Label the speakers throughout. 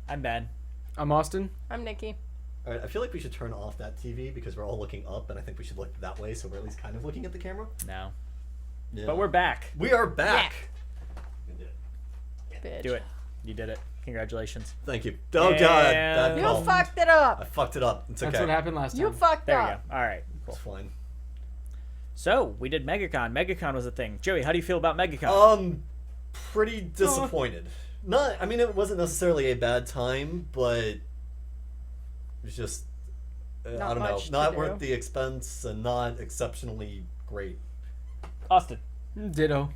Speaker 1: I'm Ben.
Speaker 2: I'm Austin.
Speaker 3: I'm Nikki.
Speaker 4: All right, I feel like we should turn off that TV because we're all looking up, and I think we should look that way so we're at least kind of looking at the camera.
Speaker 1: No.
Speaker 4: Yeah.
Speaker 1: But we're back.
Speaker 4: We are back.
Speaker 3: Bitch.
Speaker 1: Do it. You did it. Congratulations.
Speaker 4: Thank you. Oh God, that
Speaker 3: You
Speaker 4: call.
Speaker 3: fucked it
Speaker 4: I
Speaker 3: up.
Speaker 4: fucked it up. It's okay.
Speaker 2: That's what happened last time.
Speaker 3: You fucked
Speaker 1: There you
Speaker 3: up.
Speaker 1: go. All right.
Speaker 4: It's
Speaker 1: Cool.
Speaker 4: fine.
Speaker 1: So, we did MegaCon. MegaCon was a thing. Joey, how do you feel about MegaCon?
Speaker 4: Pretty disappointed. Not. I mean, it wasn't necessarily a bad time, but it was just. I
Speaker 3: Not
Speaker 4: don't know.
Speaker 3: much to
Speaker 4: Not
Speaker 3: do.
Speaker 4: worth the expense and not exceptionally great.
Speaker 1: Austin.
Speaker 2: Ditto.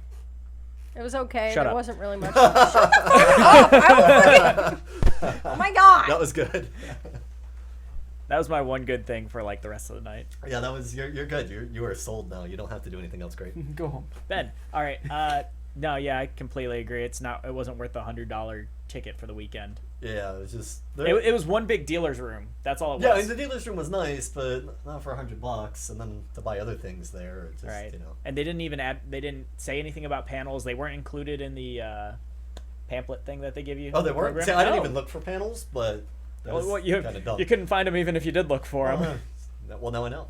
Speaker 3: It was okay.
Speaker 1: Shut
Speaker 3: there
Speaker 1: up.
Speaker 3: wasn't really much. Shut the fuck up! I will fucking... Oh my god!
Speaker 4: That was good.
Speaker 1: That was my one good thing for like the rest of the night.
Speaker 4: Yeah, that was. You're good. You are sold now. You don't have to do anything else great.
Speaker 2: Go home.
Speaker 1: Ben. All right. No, yeah, I completely agree. It wasn't worth the $100 ticket for the weekend.
Speaker 4: Yeah, it was just.
Speaker 1: It was one big dealer's room. That's all it was.
Speaker 4: Yeah, and the dealer's room was nice, but not for $100. And then to buy other things there, it just,
Speaker 1: Right.
Speaker 4: you know.
Speaker 1: And they didn't even they didn't say anything about panels. They weren't included in the pamphlet thing that they give you.
Speaker 4: Oh, they weren't.
Speaker 1: program.
Speaker 4: See, I didn't
Speaker 1: No.
Speaker 4: even look for panels, but that was
Speaker 1: Well, you
Speaker 4: kind of dumb.
Speaker 1: you couldn't find them even if you did look for them.
Speaker 4: Well, now I know.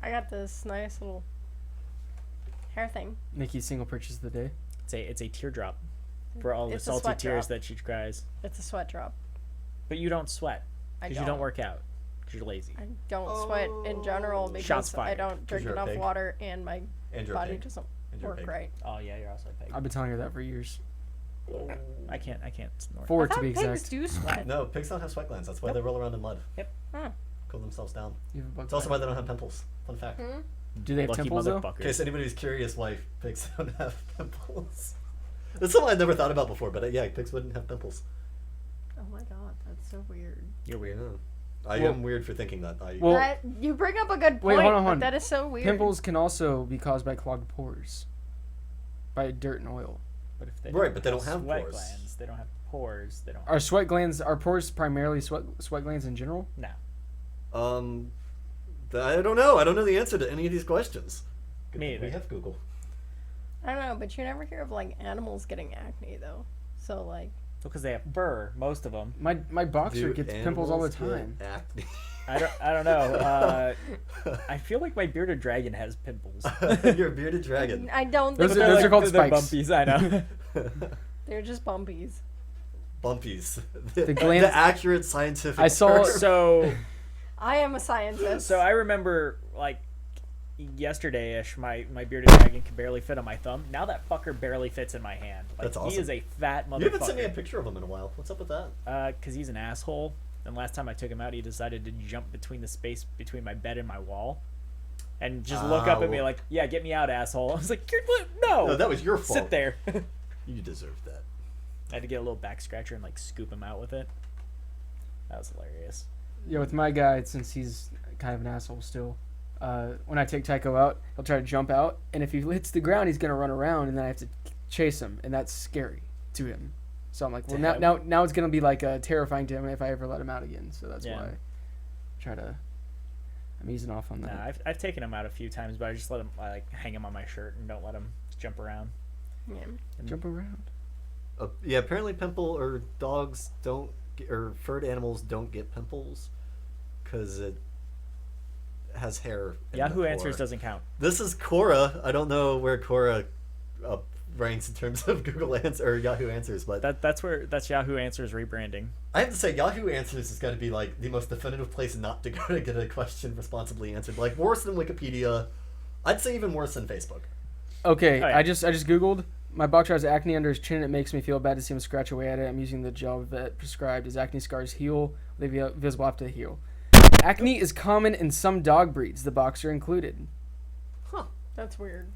Speaker 3: I got this nice little hair thing.
Speaker 2: Nikki's single purchase of the day.
Speaker 1: It's a teardrop for all the
Speaker 3: It's a
Speaker 1: salty
Speaker 3: sweat
Speaker 1: tears
Speaker 3: drop.
Speaker 1: that she cries.
Speaker 3: It's a sweat drop.
Speaker 1: But you don't sweat
Speaker 3: I
Speaker 1: because you don't work out because you're lazy.
Speaker 3: I don't sweat in general because
Speaker 1: Shots
Speaker 3: I
Speaker 1: fired.
Speaker 3: don't drink
Speaker 4: you're a
Speaker 3: enough
Speaker 4: pig.
Speaker 3: water and my
Speaker 4: And you're a
Speaker 3: body
Speaker 4: pig.
Speaker 3: doesn't
Speaker 4: And you're a
Speaker 3: work
Speaker 4: pig.
Speaker 3: right.
Speaker 1: Oh yeah, you're also a pig.
Speaker 2: I've been telling her that for years.
Speaker 1: I can't snort.
Speaker 2: 4
Speaker 3: I
Speaker 2: to
Speaker 3: thought
Speaker 2: be
Speaker 3: pigs
Speaker 2: exact.
Speaker 3: do sweat.
Speaker 4: No, pigs don't have sweat glands. That's why
Speaker 3: Nope.
Speaker 4: they roll around in mud.
Speaker 3: Huh.
Speaker 4: Cool themselves down.
Speaker 2: You have a bug
Speaker 4: It's also
Speaker 2: bite.
Speaker 4: why they don't have pimples. Fun fact.
Speaker 2: Do they have
Speaker 1: Lucky
Speaker 2: temples though?
Speaker 4: In
Speaker 1: motherfuckers.
Speaker 4: case anybody's curious why pigs don't have pimples. That's something I'd never thought about before, but yeah, pigs wouldn't have pimples.
Speaker 3: Oh my god, that's so weird.
Speaker 1: You're weird.
Speaker 4: I
Speaker 2: Well-
Speaker 4: am weird for thinking that.
Speaker 2: Well,
Speaker 3: That, you bring up a good
Speaker 2: Wait,
Speaker 3: point,
Speaker 2: hold on, hold
Speaker 3: but
Speaker 2: on.
Speaker 3: that is so weird.
Speaker 2: Pimples can also be caused by clogged pores, by dirt and oil.
Speaker 1: But if they
Speaker 4: Right, but they don't have
Speaker 1: sweat
Speaker 4: pores.
Speaker 1: glands, they don't have pores. They don't.
Speaker 2: Are sweat glands? Are pores primarily sweat glands in general?
Speaker 1: No.
Speaker 4: I don't know. I don't know the answer to any of these questions. Good
Speaker 1: Me
Speaker 4: thing we
Speaker 1: either.
Speaker 4: have Google.
Speaker 3: I don't know, but you never hear of like animals getting acne though. So like,
Speaker 1: Because they have fur, most of them.
Speaker 2: My boxer
Speaker 4: Do
Speaker 2: gets pimples all the
Speaker 4: animals get
Speaker 2: time.
Speaker 4: acne?
Speaker 1: I don't know. I feel like my bearded dragon has pimples.
Speaker 4: You're a bearded dragon.
Speaker 3: I don't
Speaker 2: Those
Speaker 3: think
Speaker 2: are- those are called
Speaker 1: they're
Speaker 2: spikes.
Speaker 1: bumpies. I know.
Speaker 3: they're just bumpies.
Speaker 4: Bumpies. The
Speaker 2: glands-
Speaker 4: accurate scientific
Speaker 2: I saw-
Speaker 4: term.
Speaker 1: so
Speaker 3: I am a scientist.
Speaker 1: I remember like yesterday-ish, my bearded dragon could barely fit on my thumb. Now that fucker barely fits in my hand. Like,
Speaker 4: That's
Speaker 1: He
Speaker 4: awesome.
Speaker 1: is a fat motherfucker.
Speaker 4: You haven't sent me a picture of him in a while. What's up with that?
Speaker 1: Because he's an asshole. And last time I took him out, he decided to jump between the space between my bed and my wall, and just look up at me
Speaker 4: Ow.
Speaker 1: like, "Yeah, get me out, asshole." I was like, "No,
Speaker 4: No, that was your fault.
Speaker 1: sit there."
Speaker 4: You deserved that.
Speaker 1: I had to get a little back scratcher and like scoop him out with it. That was hilarious.
Speaker 2: Yeah, with my guy, since he's kind of an asshole still, when I take Tycho out, he'll try to jump out, and if he hits the ground, he's gonna run around, and then I have to chase him, and that's scary to him. So I'm like, well,
Speaker 1: To
Speaker 2: now it's gonna be like terrifying to him if I ever let him out again. So that's
Speaker 1: Yeah.
Speaker 2: why I try to. I'm easing off on that.
Speaker 1: Nah, I've taken him out a few times, but I just let him like hang him on my shirt and don't let him jump around.
Speaker 3: Yeah.
Speaker 2: Jump around.
Speaker 4: Yeah, apparently dogs don't or furred animals don't get pimples because it has hair. in
Speaker 1: Yahoo
Speaker 4: the
Speaker 1: Answers
Speaker 4: core.
Speaker 1: doesn't count.
Speaker 4: This is Quora. I don't know where Quora ranks in terms of Google Answer or Yahoo Answers, but
Speaker 1: That's Yahoo Answers rebranding.
Speaker 4: I have to say Yahoo Answers has got to be like the most definitive place not to go to get a question responsibly answered. Like worse than Wikipedia. I'd say even worse than Facebook.
Speaker 2: Okay,
Speaker 1: Oh, yeah.
Speaker 2: I just googled. My boxer has acne under his chin. It makes me feel bad to see him scratch away at it. I'm using the gel vet prescribed. His acne scars heal. They be visible after they heal. Acne is common in some dog breeds, the boxer included.
Speaker 4: Huh.
Speaker 3: That's weird.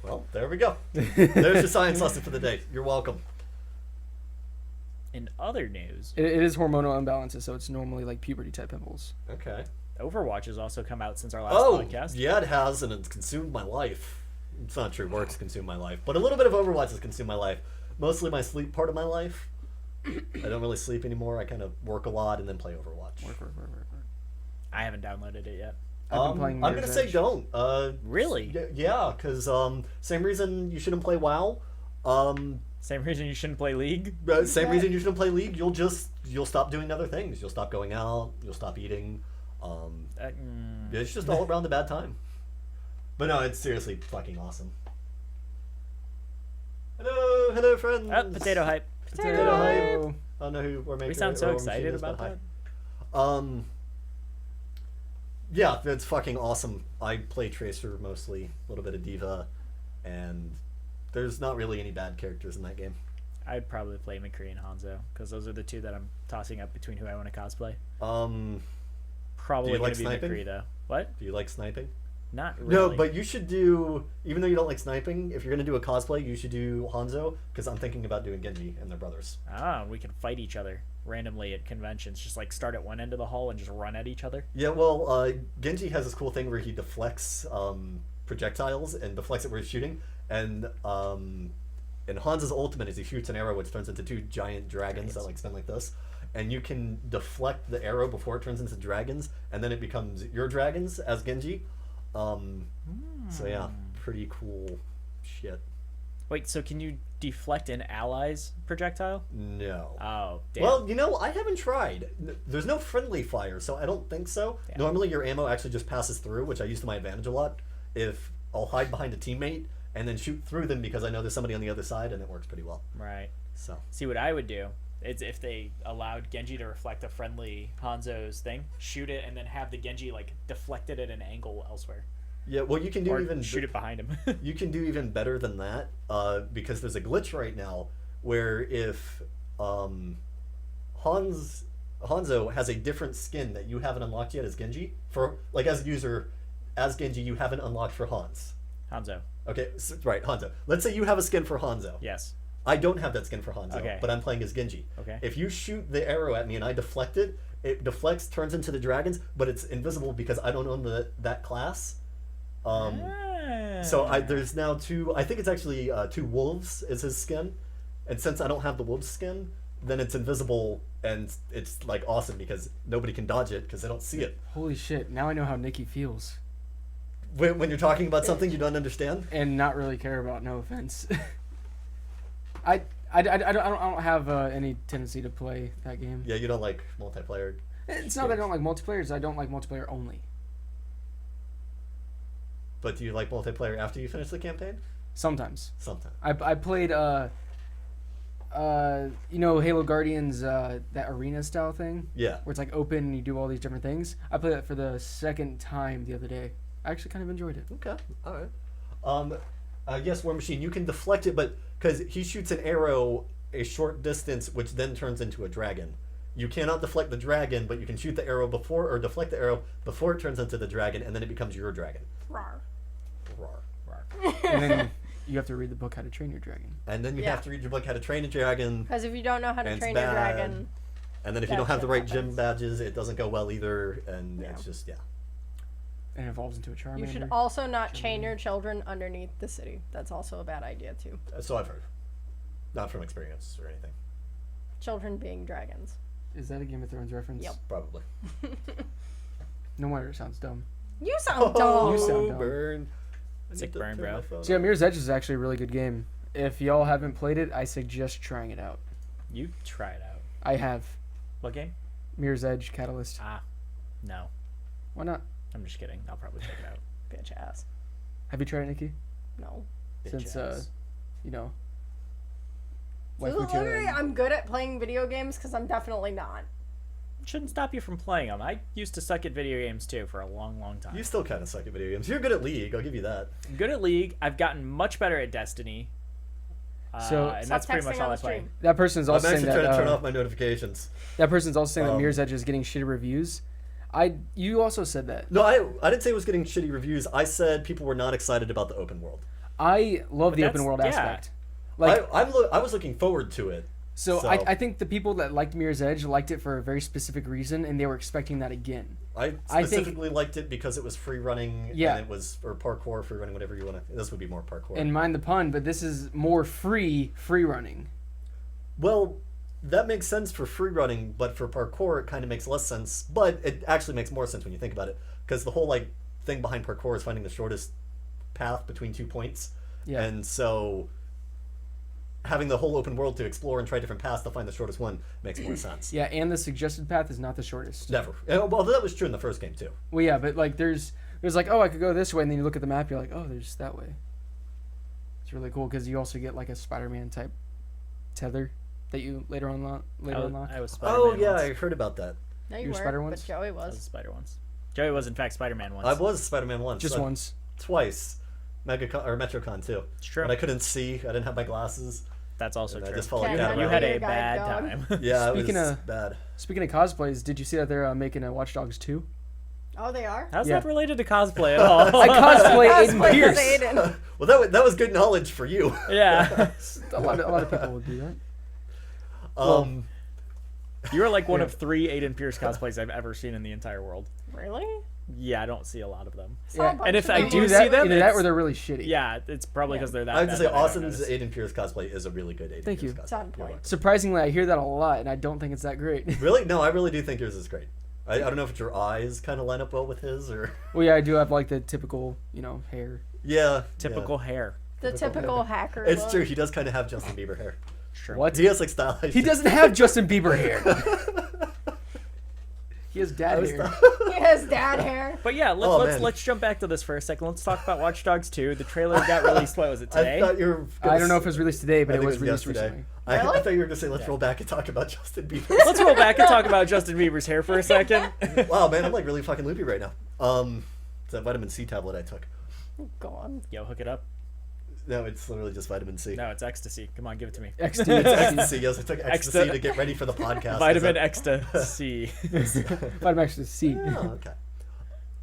Speaker 4: Well, there we go. There's your science lesson for the day. You're welcome.
Speaker 1: In other news,
Speaker 2: It is hormonal imbalances, so it's normally like puberty type pimples.
Speaker 4: Okay.
Speaker 1: Overwatch has also come out since our last
Speaker 4: Oh,
Speaker 1: podcast.
Speaker 4: yeah, it has, and it's consumed my life. It's not true. Work's consumed my life, but a little bit of Overwatch has consumed my life. Mostly my sleep part of my life. I don't really sleep anymore. I kind of work a lot and then play Overwatch.
Speaker 2: Work.
Speaker 1: I haven't downloaded it yet.
Speaker 2: I've been playing
Speaker 4: I'm
Speaker 2: Mirror's
Speaker 4: gonna say
Speaker 2: Edge.
Speaker 4: don't.
Speaker 1: Really?
Speaker 4: Yeah, because same reason you shouldn't play WoW.
Speaker 1: Same reason you shouldn't play League.
Speaker 4: Same reason you shouldn't play League. You'll stop doing other things. You'll stop going out. You'll stop eating. It's just all around a bad time. But no, it's seriously fucking awesome. Hello, friends.
Speaker 1: Potato hype.
Speaker 4: Potato hype. I don't know who we're making.
Speaker 1: We sound so excited about that.
Speaker 4: Yeah, it's fucking awesome. I play Tracer mostly, a little bit of Diva, and there's not really any bad characters in that game.
Speaker 1: I'd probably play McCree and Hanzo because those are the two that I'm tossing up between who I want to cosplay.
Speaker 4: Do
Speaker 1: Probably
Speaker 4: you
Speaker 1: gonna
Speaker 4: like
Speaker 1: be
Speaker 4: sniping?
Speaker 1: McCree though. What?
Speaker 4: Do you like sniping?
Speaker 1: Not really.
Speaker 4: No, but you should do, even though you don't like sniping, if you're going to do a cosplay, you should do Hanzo, because I'm thinking about doing Genji and their brothers.
Speaker 1: we can fight each other randomly at conventions. Just like start at one end of the hall and just run at each other.
Speaker 4: Yeah, well, Genji has this cool thing where he deflects projectiles and deflects it where he's shooting, and in Hanzo's ultimate is he shoots an arrow which turns into two giant dragons that like spin like this, and you can deflect the arrow before it turns into dragons, and then it becomes your dragons as Genji. So yeah, pretty cool shit.
Speaker 1: Wait, so can you deflect an ally's projectile?
Speaker 4: No.
Speaker 1: Oh, damn.
Speaker 4: Well, I haven't tried. There's no friendly fire, so I don't think so.
Speaker 1: Damn.
Speaker 4: Normally your ammo actually just passes through, which I use to my advantage a lot. If I'll hide behind a teammate and then shoot through them because I know there's somebody on the other side, and it works pretty well.
Speaker 1: Right.
Speaker 4: So
Speaker 1: See, what I would do is if they allowed Genji to reflect a friendly Hanzo's thing, shoot it, and then have the Genji like deflected at an angle elsewhere.
Speaker 4: yeah, well you can do
Speaker 1: Or
Speaker 4: even
Speaker 1: shoot it behind him.
Speaker 4: you can do even better than that, because there's a glitch right now where if Hanzo has a different skin that you haven't unlocked yet as Genji, for like as a user, as Genji you haven't unlocked for
Speaker 1: Hanzo.
Speaker 4: Okay, so, right, Hanzo. Let's say you have a skin for Hanzo.
Speaker 1: Yes.
Speaker 4: I don't have that skin for Hanzo,
Speaker 1: Okay.
Speaker 4: but I'm playing as Genji.
Speaker 1: Okay.
Speaker 4: If you shoot the arrow at me and I deflect it, it deflects, turns into the dragons, but it's invisible because I don't own that class. So there's now two. I think it's actually two wolves is his skin, and since I don't have the wolf skin, then it's invisible and it's like awesome because nobody can dodge it because they don't see it.
Speaker 2: Holy shit! Now I know how Nikki feels,
Speaker 4: When you're talking about something you don't understand.
Speaker 2: and not really care about. No offense. I don't have any tendency to play that game.
Speaker 4: Yeah, you don't like multiplayer.
Speaker 2: It's not that I don't like multiplayer. It's I don't like multiplayer only.
Speaker 4: But do you like multiplayer after you finish the campaign?
Speaker 2: Sometimes.
Speaker 4: Sometimes.
Speaker 2: I played Halo Guardians, that arena style thing
Speaker 4: Yeah.
Speaker 2: where it's like open and you do all these different things. I played that for the second time the other day. I actually kind of enjoyed it.
Speaker 4: Okay. All right. Yes, War Machine. You can deflect it, but because he shoots an arrow a short distance, which then turns into a dragon. You cannot deflect the dragon, but you can shoot the arrow before, or deflect the arrow before it turns into the dragon, and then it becomes your dragon.
Speaker 3: Rawr.
Speaker 4: Roar.
Speaker 2: And then you have to read the book How to Train Your Dragon.
Speaker 4: And then you
Speaker 3: Yeah.
Speaker 4: have to read your book How to Train a Dragon,
Speaker 3: Because if you don't know how to
Speaker 4: And it's
Speaker 3: train your
Speaker 4: bad.
Speaker 3: dragon,
Speaker 4: and then if you
Speaker 3: That
Speaker 4: don't have the
Speaker 3: shit
Speaker 4: right gym
Speaker 3: happens.
Speaker 4: badges, it doesn't go well either, and
Speaker 3: Yeah.
Speaker 4: it's just, yeah.
Speaker 2: And it evolves into a Charmander.
Speaker 3: you should also not chain your children underneath the city. That's also a bad idea too.
Speaker 4: So I've heard. Not from experience or anything.
Speaker 3: Children being dragons.
Speaker 2: Is that a Game of Thrones reference?
Speaker 3: Yep.
Speaker 4: Probably.
Speaker 2: No wonder it sounds dumb.
Speaker 3: You sound dumb.
Speaker 2: You sound dumb.
Speaker 4: Burn. I
Speaker 1: Sick
Speaker 4: need to
Speaker 1: burn,
Speaker 4: turn
Speaker 1: bro.
Speaker 4: my phone
Speaker 2: So yeah,
Speaker 4: off.
Speaker 2: Mirror's Edge is actually a really good game. If y'all haven't played it, I suggest trying it out.
Speaker 1: You try it out.
Speaker 2: I have.
Speaker 1: What game?
Speaker 2: Mirror's Edge Catalyst.
Speaker 1: No.
Speaker 2: Why not?
Speaker 1: I'm just kidding. I'll probably check it out.
Speaker 3: Bitch ass.
Speaker 2: Have you tried it, Nikki?
Speaker 3: No.
Speaker 2: Since,
Speaker 1: Bitch ass.
Speaker 2: you know.
Speaker 3: So
Speaker 2: Waifu
Speaker 3: literally,
Speaker 2: Tila.
Speaker 3: I'm good at playing video games because I'm definitely not.
Speaker 1: Shouldn't stop you from playing them. I used to suck at video games too for a long, long time.
Speaker 4: You still kind of suck at video games. You're good at League, I'll give you that.
Speaker 1: I'm good at League. I've gotten much better at Destiny.
Speaker 2: So-
Speaker 1: and
Speaker 3: Stop
Speaker 1: that's pretty much
Speaker 3: texting
Speaker 1: all
Speaker 3: on
Speaker 1: I
Speaker 3: the
Speaker 1: play.
Speaker 3: stream.
Speaker 2: That person's
Speaker 4: I'm
Speaker 2: also saying
Speaker 4: actually trying to turn
Speaker 2: that
Speaker 4: off my notifications.
Speaker 2: that person's also saying that
Speaker 4: Um,
Speaker 2: Mirror's Edge is getting shitty reviews. You also said that.
Speaker 4: No, I didn't say it was getting shitty reviews. I said people were not excited about the open world.
Speaker 2: I love the
Speaker 1: that's-
Speaker 2: open world
Speaker 1: yeah.
Speaker 2: aspect. Like
Speaker 4: I was looking forward to it.
Speaker 2: so,
Speaker 4: so-
Speaker 2: I think the people that liked Mirror's Edge liked it for a very specific reason, and they were expecting that again.
Speaker 4: I
Speaker 2: I think-
Speaker 4: specifically liked it because it was free running.
Speaker 2: Yeah.
Speaker 4: And it was, or parkour, free running, whatever you want to. This would be more parkour.
Speaker 2: And mind the pun, but this is more free running.
Speaker 4: Well, that makes sense for free running, but for parkour, it kind of makes less sense. But it actually makes more sense when you think about it, because the whole thing behind parkour is finding the shortest path between 2 points.
Speaker 2: Yeah.
Speaker 4: And so having the whole open world to explore and try different paths to find the shortest one makes more sense.
Speaker 2: Yeah, and the suggested path is not the shortest.
Speaker 4: Never. Well, that was true in the first game too.
Speaker 2: Well, yeah, but like there's like, oh, I could go this way, and then you look at the map, you're like, oh, there's that way. It's really cool because you also get like a Spider-Man type tether that you later unlock.
Speaker 1: I was Spider-Man
Speaker 4: Oh yeah,
Speaker 1: once.
Speaker 4: I heard about that.
Speaker 3: No,
Speaker 2: You
Speaker 3: you
Speaker 2: were
Speaker 3: weren't,
Speaker 2: Spider
Speaker 3: but
Speaker 2: once?
Speaker 3: Joey
Speaker 1: I was
Speaker 3: was.
Speaker 1: Spider once. Joey was in fact Spider-Man once.
Speaker 4: I was Spider-Man once.
Speaker 2: Just once.
Speaker 4: Twice. Metrocon too.
Speaker 1: It's true.
Speaker 4: But I couldn't see. I didn't have my glasses.
Speaker 1: That's also
Speaker 4: And I
Speaker 1: true.
Speaker 4: just felt like
Speaker 3: Can't
Speaker 4: that
Speaker 3: remember
Speaker 1: You
Speaker 4: around.
Speaker 1: had a
Speaker 3: Your guide
Speaker 1: bad
Speaker 3: dog.
Speaker 1: time.
Speaker 4: Yeah, it
Speaker 2: Speaking
Speaker 4: was
Speaker 2: of-
Speaker 4: bad.
Speaker 2: Speaking of cosplays, did you see that they're making a Watch Dogs 2?
Speaker 3: Oh, they are?
Speaker 1: How's
Speaker 2: Yeah.
Speaker 1: that related to cosplay at all?
Speaker 2: I cosplay Aiden
Speaker 3: Cosplay as
Speaker 2: Pierce.
Speaker 3: Aiden.
Speaker 4: Well, that was good knowledge for you.
Speaker 1: Yeah.
Speaker 2: A lot of people would do that.
Speaker 1: You are like one
Speaker 2: Yeah.
Speaker 1: of 3 Aiden Pierce cosplays I've ever seen in the entire world.
Speaker 3: Really?
Speaker 1: Yeah, I don't see a lot of them.
Speaker 3: Saw a
Speaker 2: Yeah.
Speaker 3: bunch
Speaker 1: And if
Speaker 3: of
Speaker 1: I
Speaker 3: them
Speaker 1: do
Speaker 3: on-
Speaker 2: Either that,
Speaker 1: see them,
Speaker 2: either that
Speaker 1: it's-
Speaker 2: or they're really shitty.
Speaker 1: Yeah, it's probably because they're that
Speaker 4: I have to
Speaker 1: bad
Speaker 4: say,
Speaker 1: that I don't
Speaker 4: Austin's
Speaker 1: notice.
Speaker 4: Aiden Pierce cosplay is a really good Aiden
Speaker 2: Thank
Speaker 4: Pierce
Speaker 2: you.
Speaker 4: cosplay.
Speaker 3: It's on
Speaker 4: You're
Speaker 3: point.
Speaker 4: welcome.
Speaker 2: Surprisingly, I hear that a lot, and I don't think it's that great.
Speaker 4: Really? No, I really do think yours is great. I don't know if your eyes kind of line up well with his or.
Speaker 2: Well, yeah, I do have like the typical, hair.
Speaker 4: Yeah.
Speaker 1: Typical hair.
Speaker 3: The typical hacker.
Speaker 4: It's
Speaker 3: look.
Speaker 4: true. He does kind of have Justin Bieber hair.
Speaker 1: True.
Speaker 2: What?
Speaker 4: He has like stylized.
Speaker 2: He doesn't have Justin Bieber hair. He has dad hair.
Speaker 3: He has dad hair.
Speaker 1: But yeah,
Speaker 4: Oh, man.
Speaker 1: let's jump back to this for a second. Let's talk about Watch Dogs 2. The trailer got released. What was it
Speaker 4: I
Speaker 1: today?
Speaker 4: thought you were.
Speaker 2: I don't know if it was released today, but
Speaker 4: I
Speaker 2: it
Speaker 4: think
Speaker 2: was released
Speaker 4: yesterday.
Speaker 2: recently.
Speaker 4: I
Speaker 3: Really?
Speaker 4: thought you were gonna say let's
Speaker 1: Yeah.
Speaker 4: roll back and talk about Justin Bieber.
Speaker 1: Let's roll back and talk about Justin Bieber's hair for a second.
Speaker 4: Wow, man, I'm like really fucking loopy right now. It's that vitamin C tablet I took.
Speaker 3: Go on.
Speaker 1: Yo, hook it up.
Speaker 4: No, it's literally just vitamin C.
Speaker 1: No, it's ecstasy. Come on, give it to me.
Speaker 2: XD.
Speaker 4: Ecstasy. Yes, I took ecstasy
Speaker 1: Exta-
Speaker 4: to get ready for the podcast.
Speaker 1: Vitamin
Speaker 4: Is
Speaker 1: ecstasy.
Speaker 2: Vitamin Extra C.
Speaker 4: that- Oh, okay.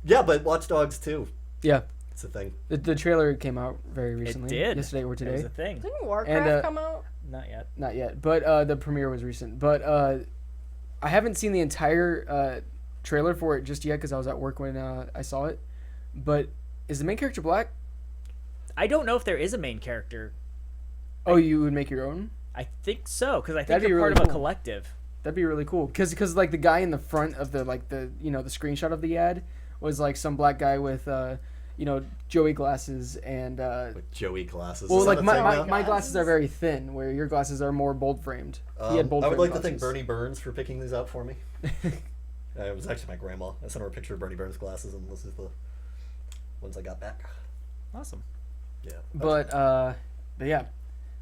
Speaker 4: Yeah, but Watch Dogs 2.
Speaker 2: Yeah,
Speaker 4: It's a thing.
Speaker 2: the trailer came out very recently.
Speaker 1: did.
Speaker 2: Yesterday or
Speaker 1: It was
Speaker 2: today.
Speaker 1: a thing.
Speaker 3: Didn't Warcraft come out?
Speaker 1: Not yet.
Speaker 2: Not yet, but the premiere was recent. But I haven't seen the entire trailer for it just yet because I was at work when I saw it. But is the main character black?
Speaker 1: I don't know if there is a main character.
Speaker 2: Oh, you would make your own?
Speaker 1: I think so, because I think
Speaker 2: That'd be
Speaker 1: you're part
Speaker 2: really
Speaker 1: of a
Speaker 2: cool.
Speaker 1: collective.
Speaker 2: That'd be really cool. Cause like the guy in the front of the the screenshot of the ad was like some black guy with Joey glasses and
Speaker 4: With Joey glasses.
Speaker 2: well
Speaker 4: Is that
Speaker 2: like
Speaker 4: a
Speaker 2: my,
Speaker 4: thing
Speaker 2: my,
Speaker 4: now?
Speaker 2: my glasses are very thin, where your glasses are more bold framed. He had bold
Speaker 4: I would
Speaker 2: framed
Speaker 4: like to thank
Speaker 2: glasses.
Speaker 4: Bernie Burns for picking these out for me. It was actually my grandma. I sent her a picture of Bernie Burns' glasses, and this is the ones I got back.
Speaker 1: Awesome.
Speaker 4: Yeah.
Speaker 2: But yeah,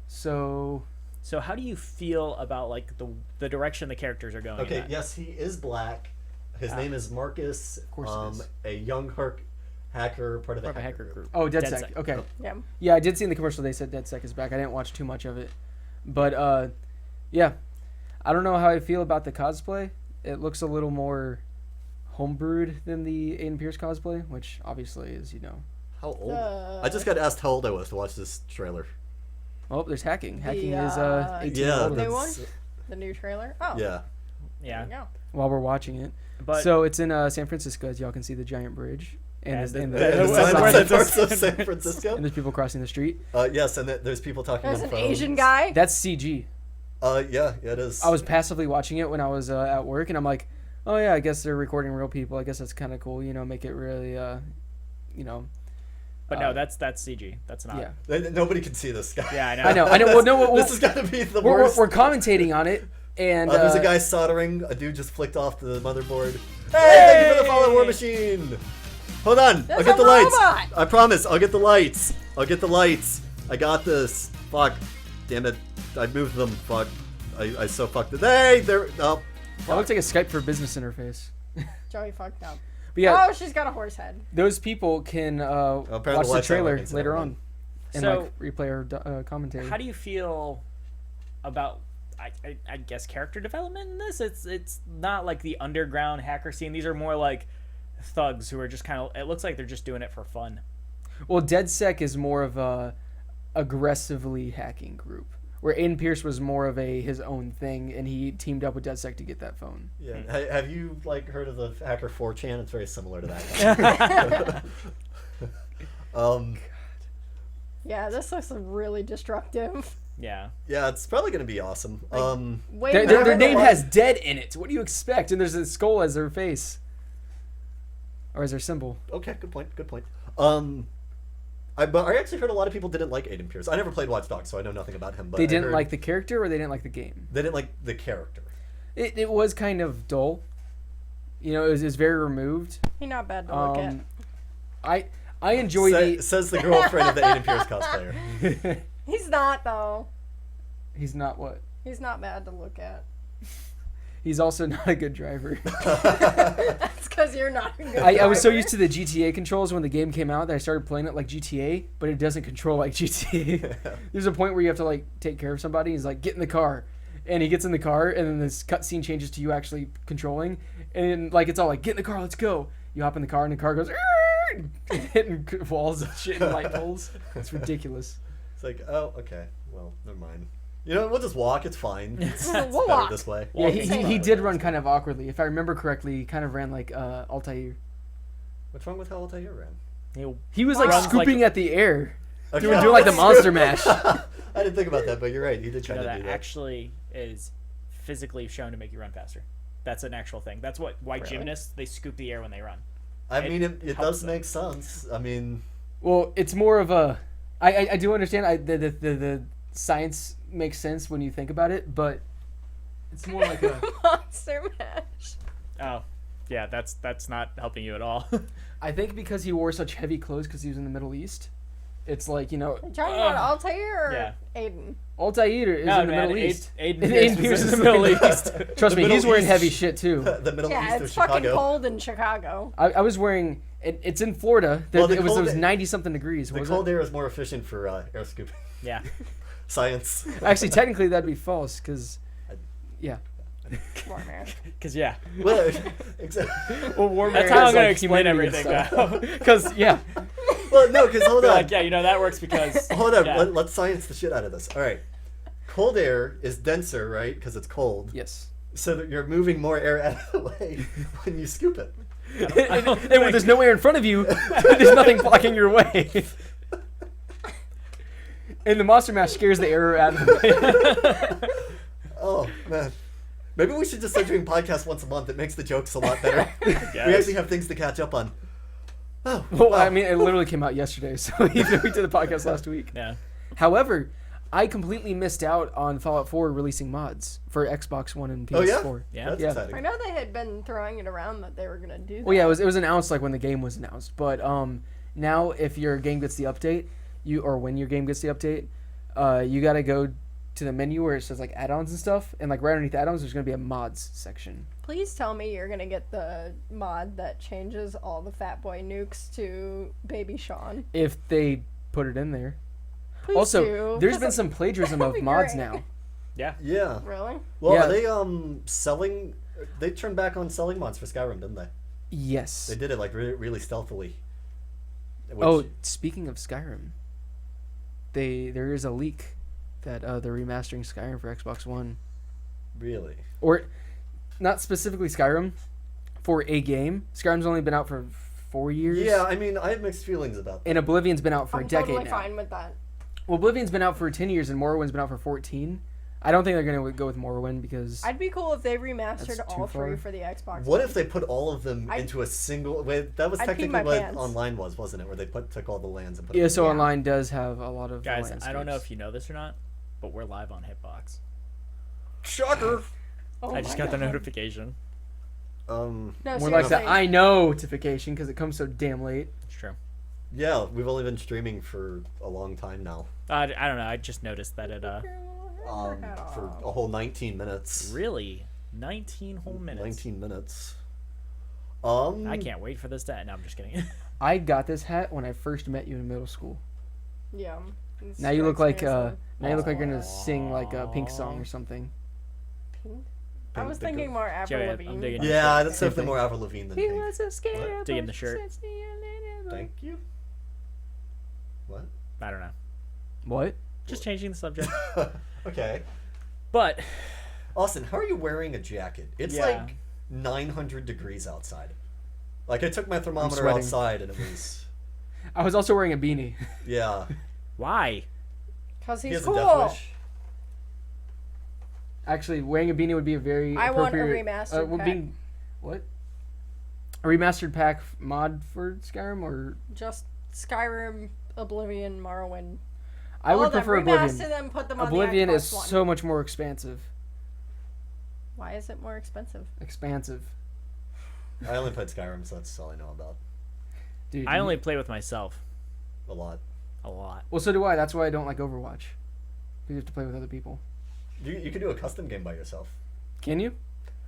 Speaker 2: so
Speaker 1: So how do you feel about like the direction the characters are going?
Speaker 4: Okay,
Speaker 1: in?
Speaker 4: yes, he is black. His name is Marcus. Of
Speaker 2: course it is.
Speaker 4: A young hacker, part of
Speaker 1: Part of
Speaker 4: a
Speaker 1: a hacker group.
Speaker 2: oh DedSec.
Speaker 1: DedSec.
Speaker 2: Okay,
Speaker 3: Yeah.
Speaker 2: yeah, I did see in the commercial they said DedSec is back. I didn't watch too much of it, but yeah, I don't know how I feel about the cosplay. It looks a little more homebrewed than the Aiden Pierce cosplay, which obviously is
Speaker 4: How old? I just got asked how old I was to watch this trailer.
Speaker 2: Oh, there's hacking. Hacking is
Speaker 3: uh,
Speaker 2: 18
Speaker 4: Yeah,
Speaker 2: older.
Speaker 3: New one?
Speaker 4: that's,
Speaker 3: The new trailer? Oh.
Speaker 4: yeah.
Speaker 1: Yeah.
Speaker 3: Yeah.
Speaker 2: While we're watching it,
Speaker 1: But
Speaker 2: so it's in San Francisco, as y'all can see the giant bridge, and
Speaker 1: And
Speaker 2: and
Speaker 1: the-
Speaker 2: the-
Speaker 4: And the
Speaker 1: San
Speaker 4: sign
Speaker 1: Francisco.
Speaker 4: parts of San Francisco.
Speaker 2: and there's people crossing the street.
Speaker 4: Yes, and there's people talking
Speaker 3: There's
Speaker 4: on
Speaker 3: an
Speaker 4: phones.
Speaker 3: Asian guy.
Speaker 2: That's CG.
Speaker 4: Yeah, it is.
Speaker 2: I was passively watching it when I was at work, and I'm like, oh yeah, I guess they're recording real people. I guess that's kind of cool. Make it really,
Speaker 1: but no, that's CG. That's not.
Speaker 2: yeah.
Speaker 4: Nobody can see this guy.
Speaker 1: Yeah, I know.
Speaker 2: I know. I know. Well, no,
Speaker 4: This has got to be the
Speaker 2: we're
Speaker 4: worst.
Speaker 2: commentating on it, and
Speaker 4: There's a guy soldering. A dude just flicked off the motherboard. Hey, thank you for the follow, War Machine. Hold on, I'll
Speaker 3: There's
Speaker 4: get
Speaker 3: a
Speaker 4: the lights.
Speaker 3: robot.
Speaker 4: I promise, I'll get the lights. I'll get the lights. I got this. Fuck. Damn it. I moved them. Fuck. I so fucked it. Hey, there. Oh.
Speaker 2: That looks like a Skype for Business interface.
Speaker 3: Joey fucked up.
Speaker 2: But yeah,
Speaker 3: Oh, she's got a horse head.
Speaker 2: those people can
Speaker 4: Apparently
Speaker 2: watch the
Speaker 4: lights aren't
Speaker 2: trailer
Speaker 4: working, so
Speaker 2: later
Speaker 4: never
Speaker 2: on
Speaker 4: mind.
Speaker 2: and
Speaker 1: So-
Speaker 2: like replay our commentary.
Speaker 1: How do you feel about I guess character development in this? It's not like the underground hacker scene. These are more like thugs who are just kind of. It looks like they're just doing it for fun.
Speaker 2: Well, DedSec is more of a aggressively hacking group, where Aiden Pierce was more of his own thing, and he teamed up with DedSec to get that phone.
Speaker 4: Yeah. Have you heard of the hacker 4chan? It's very similar to that.
Speaker 3: Yeah, this looks really destructive.
Speaker 1: Yeah.
Speaker 4: Yeah, it's probably gonna be awesome.
Speaker 3: Wait,
Speaker 2: Their
Speaker 3: no,
Speaker 2: name
Speaker 3: no,
Speaker 2: has dead in it. What do you expect? And there's a skull as their face, or as their symbol.
Speaker 4: Okay, good point. Good point. But I actually heard a lot of people didn't like Aiden Pierce. I never played Watch Dogs, so I know nothing about him. But
Speaker 2: They
Speaker 4: I
Speaker 2: didn't
Speaker 4: heard
Speaker 2: like the character, or they didn't like the game.
Speaker 4: they didn't like the character.
Speaker 2: It was kind of dull. You know, it was very removed.
Speaker 3: He's not bad to look at.
Speaker 2: I enjoy
Speaker 4: Says the girlfriend of the Aiden Pierce cosplayer.
Speaker 2: the.
Speaker 3: He's not though.
Speaker 2: He's not what?
Speaker 3: He's not bad to look at.
Speaker 2: He's also not a good driver.
Speaker 3: That's because you're not a good
Speaker 2: I was so
Speaker 3: driver.
Speaker 2: used to the GTA controls when the game came out that I started playing it like GTA, but it doesn't control like GTA. There's a point where you have to like take care of somebody. He's like, get in the car. And he gets in the car, and then this cutscene changes to you actually controlling. And then, like, it's all like, get in the car, let's go. You hop in the car, and the car goes, hitting walls and shit and light poles. It's ridiculous.
Speaker 4: It's like, oh, okay. Well, never mind. You know, we'll just walk. It's fine. It's
Speaker 3: We'll
Speaker 4: better
Speaker 3: walk.
Speaker 4: this way.
Speaker 2: Yeah, he
Speaker 3: Walking.
Speaker 2: did run kind of awkwardly. If I remember correctly, he kind of ran like Altair.
Speaker 4: What's wrong with how Altair ran?
Speaker 2: He was like
Speaker 3: Runs
Speaker 2: scooping at the air.
Speaker 4: Okay.
Speaker 2: Doing like the monster mash.
Speaker 4: I didn't think about that, but you're right. He did try
Speaker 1: No,
Speaker 4: to
Speaker 1: that
Speaker 4: do that.
Speaker 1: actually is physically shown to make you run faster. That's an actual thing. That's why
Speaker 3: Really?
Speaker 1: gymnasts, they scoop the air when they run.
Speaker 4: I mean, it
Speaker 1: helps
Speaker 4: does
Speaker 1: them.
Speaker 4: make sense. I mean,
Speaker 2: Well, it's more of a. I do understand. The science makes sense when you think about it, but it's more like a.
Speaker 3: Monster Mash.
Speaker 1: Oh, yeah, that's not helping you at all.
Speaker 2: I think because he wore such heavy clothes because he was in the Middle East, it's like, you know,
Speaker 3: You talking about Altair or
Speaker 1: Yeah.
Speaker 3: Aiden?
Speaker 2: Altair is in the Middle East.
Speaker 1: Aiden
Speaker 2: Aiden
Speaker 1: Pierce
Speaker 2: Pierce
Speaker 1: is in the Middle East.
Speaker 2: Trust
Speaker 4: The
Speaker 2: me, he's
Speaker 4: Middle
Speaker 2: wearing
Speaker 4: East.
Speaker 2: heavy shit too.
Speaker 4: the Middle
Speaker 3: Yeah,
Speaker 4: East of
Speaker 3: it's fucking
Speaker 4: Chicago.
Speaker 3: cold in Chicago.
Speaker 2: I was wearing. It's in Florida.
Speaker 4: Well, the
Speaker 2: It was
Speaker 4: cold-
Speaker 2: 90 something degrees.
Speaker 4: The
Speaker 2: Was
Speaker 4: cold
Speaker 2: it?
Speaker 4: air is more efficient for air scooping.
Speaker 1: Yeah.
Speaker 4: Science.
Speaker 2: Actually, technically, that'd be false because. Yeah.
Speaker 3: Warm air.
Speaker 1: Because, yeah.
Speaker 4: Well, exactly.
Speaker 2: Well, warm
Speaker 1: That's
Speaker 2: air
Speaker 1: how
Speaker 2: is
Speaker 1: I'm going to
Speaker 2: like
Speaker 1: explain
Speaker 2: humidity and
Speaker 1: everything
Speaker 2: stuff.
Speaker 1: now.
Speaker 2: Because yeah,
Speaker 4: Well, no, because hold on.
Speaker 1: Like, yeah, that works because...
Speaker 4: Hold on.
Speaker 1: Yeah.
Speaker 4: Let's science the shit out of this. All right. Cold air is denser, right? Because it's cold.
Speaker 2: yes.
Speaker 4: So that you're moving more air out of the way when you scoop it.
Speaker 2: And when there's no air in front of you, there's nothing blocking your way. And the monster mash scares the air out of the way.
Speaker 4: Oh man. Maybe we should just start doing podcasts once a month. It makes the jokes a lot better. We actually have things to catch up on. Oh,
Speaker 2: Well,
Speaker 4: wow.
Speaker 2: I mean, it literally came out yesterday, so even though we did the podcast last week.
Speaker 1: Yeah.
Speaker 2: However, I completely missed out on Fallout 4 releasing mods for Xbox One and PS4.
Speaker 4: Oh yeah,
Speaker 1: Yeah.
Speaker 4: That's
Speaker 2: Yeah.
Speaker 4: exciting.
Speaker 3: I know they had been throwing it around that they were gonna do that.
Speaker 2: Well, yeah, it was announced like when the game was announced, but now if your game gets the update, when your game gets the update, you gotta go to the menu where it says like add-ons and stuff, and like right underneath add-ons, there's gonna be a mods section.
Speaker 3: Please tell me you're gonna get the mod that changes all the Fat Boy nukes to Baby Sean.
Speaker 2: If they put it in there.
Speaker 3: Please
Speaker 2: Also,
Speaker 3: do,
Speaker 2: there's
Speaker 3: 'cause
Speaker 2: been some plagiarism
Speaker 3: that'd
Speaker 2: of
Speaker 3: be
Speaker 2: mods
Speaker 3: great.
Speaker 2: now.
Speaker 1: Yeah.
Speaker 4: Yeah.
Speaker 3: Really?
Speaker 4: Well,
Speaker 2: Yeah.
Speaker 4: are they selling? They turned back on selling mods for Skyrim, didn't they?
Speaker 2: Yes.
Speaker 4: They did it like really stealthily. Which,
Speaker 2: Oh, speaking of Skyrim, there is a leak that they're remastering Skyrim for Xbox One,
Speaker 4: really?
Speaker 2: or not specifically Skyrim, for a game. Skyrim's only been out for 4 years.
Speaker 4: Yeah, I mean, I have mixed feelings about that.
Speaker 2: And Oblivion's been out for
Speaker 3: I'm
Speaker 2: a decade
Speaker 3: totally
Speaker 2: now.
Speaker 3: fine with that.
Speaker 2: Well, Oblivion's been out for 10 years, and Morrowind's been out for 14. I don't think they're going to go with Morrowind because
Speaker 3: I'd be cool if they remastered
Speaker 2: That's
Speaker 3: all
Speaker 2: too far.
Speaker 3: three for the Xbox.
Speaker 4: What
Speaker 3: One.
Speaker 4: if they put all of them
Speaker 3: I'd-
Speaker 4: into a single? Wait, that was
Speaker 3: I'd pee
Speaker 4: technically
Speaker 3: my
Speaker 4: what
Speaker 3: pants.
Speaker 4: online was, wasn't it? Where they took all the lands and put.
Speaker 2: ESO
Speaker 3: Yeah.
Speaker 2: Online does have a lot of
Speaker 1: Guys,
Speaker 2: landscapes.
Speaker 1: I don't know if you know this or not, but we're live on Hitbox.
Speaker 4: Shocker.
Speaker 3: Oh
Speaker 1: I just
Speaker 3: my
Speaker 1: got the
Speaker 3: God.
Speaker 1: notification.
Speaker 3: No,
Speaker 2: More like the
Speaker 3: seriously.
Speaker 2: I know notification because it comes so damn late.
Speaker 1: It's true.
Speaker 4: Yeah, we've only been streaming for a long time now.
Speaker 1: I don't know. I just noticed that it
Speaker 4: For a whole 19 minutes.
Speaker 1: really 19 whole minutes.
Speaker 4: 19 minutes.
Speaker 1: I can't wait for this to end. No, I'm just kidding.
Speaker 2: I got this hat when I first met you in middle school.
Speaker 3: Yeah. it
Speaker 2: Now you look
Speaker 3: strikes
Speaker 2: like
Speaker 3: me as
Speaker 2: now you look like you're gonna
Speaker 1: Aw.
Speaker 2: sing like a Pink song or something.
Speaker 3: Pink? I was
Speaker 4: Pink,
Speaker 3: thinking more
Speaker 1: Joey,
Speaker 3: Avril
Speaker 1: I'm
Speaker 3: Lavigne.
Speaker 1: digging
Speaker 3: but-
Speaker 1: your
Speaker 4: Yeah,
Speaker 1: shirt.
Speaker 4: that's
Speaker 2: Same
Speaker 4: definitely
Speaker 2: thing.
Speaker 4: more Avril Lavigne than Pink.
Speaker 2: a scared
Speaker 1: Digging the shirt.
Speaker 4: Thank you. What?
Speaker 1: I don't know.
Speaker 2: What?
Speaker 1: Just changing the subject.
Speaker 4: Okay.
Speaker 1: But
Speaker 4: Austin, how are you wearing a jacket? It's
Speaker 1: Yeah.
Speaker 4: like 900 degrees outside. Like, I took my thermometer
Speaker 2: sweating.
Speaker 4: outside and it was.
Speaker 2: I was also wearing a beanie.
Speaker 4: Yeah.
Speaker 1: why?
Speaker 3: Cause
Speaker 4: He
Speaker 3: he's
Speaker 4: has
Speaker 3: cool.
Speaker 4: a death wish.
Speaker 2: Actually, wearing a beanie would be a very
Speaker 3: I want a
Speaker 2: appropriate.
Speaker 3: remastered
Speaker 2: would
Speaker 3: pack.
Speaker 2: be what? A remastered pack mod for Skyrim or
Speaker 3: Just Skyrim Oblivion, Morrowind.
Speaker 2: I
Speaker 3: All
Speaker 2: would
Speaker 3: of them,
Speaker 2: prefer
Speaker 3: remaster
Speaker 2: Oblivion.
Speaker 3: them, put them on
Speaker 2: Oblivion
Speaker 3: the
Speaker 2: is
Speaker 3: Xbox One.
Speaker 2: so much more expansive.
Speaker 3: Why is it more expensive?
Speaker 2: Expansive.
Speaker 4: I only played Skyrim, so that's all I know about.
Speaker 2: Dude,
Speaker 1: I only play with myself
Speaker 4: A lot.
Speaker 1: a lot.
Speaker 2: Well, so do I. That's why I don't like Overwatch. You have to play with other people.
Speaker 4: You can do a custom game by yourself.
Speaker 2: Can you?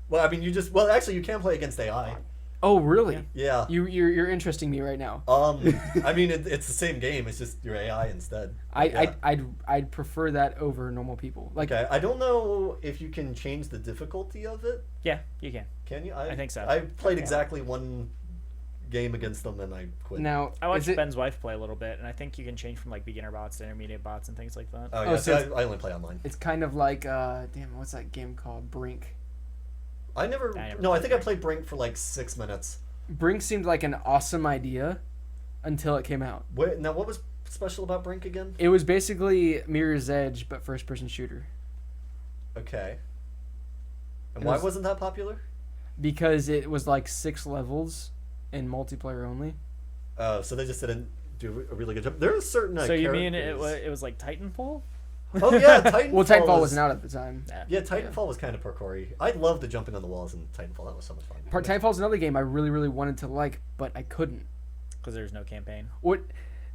Speaker 4: Well, I mean, actually, you can play against AI.
Speaker 2: Oh, really?
Speaker 4: Yeah.
Speaker 2: You're interesting me right now.
Speaker 4: I mean, it's the same game. It's just your AI instead.
Speaker 2: I
Speaker 4: Yeah.
Speaker 2: I'd prefer that over normal people. Like,
Speaker 4: Okay, I don't know if you can change the difficulty of it.
Speaker 1: Yeah, you can.
Speaker 4: Can you?
Speaker 1: I think so.
Speaker 4: I played exactly one game against them and I quit.
Speaker 2: now
Speaker 1: I watched
Speaker 2: is it,
Speaker 1: Ben's wife play a little bit, and I think you can change from like beginner bots to intermediate bots and things like that.
Speaker 4: Oh,
Speaker 2: Oh,
Speaker 4: yeah,
Speaker 2: so
Speaker 4: so I only play online.
Speaker 2: it's kind of like damn, what's that game called? Brink.
Speaker 4: I never.
Speaker 1: I never
Speaker 4: No, I
Speaker 1: played
Speaker 4: think I
Speaker 1: Brink.
Speaker 4: played Brink for like 6 minutes.
Speaker 2: Brink seemed like an awesome idea until it came out.
Speaker 4: Now, what was special about Brink again?
Speaker 2: It was basically Mirror's Edge but first person shooter
Speaker 4: Okay. And
Speaker 2: It
Speaker 4: why
Speaker 2: was-
Speaker 4: wasn't that popular?
Speaker 2: because it was like 6 levels and multiplayer only.
Speaker 4: So they just didn't do a really good job. There are certain.
Speaker 1: So you mean it
Speaker 4: characters-
Speaker 1: was like Titanfall?
Speaker 4: Oh yeah, Titanfall.
Speaker 2: Well, Titanfall wasn't out at the time.
Speaker 4: Yeah, Titanfall was kind of parkoury. I loved the jumping on the walls in Titanfall. That was so much fun.
Speaker 2: Titanfall's another game I really really wanted to like, but I couldn't.
Speaker 1: Because there's no campaign.
Speaker 2: What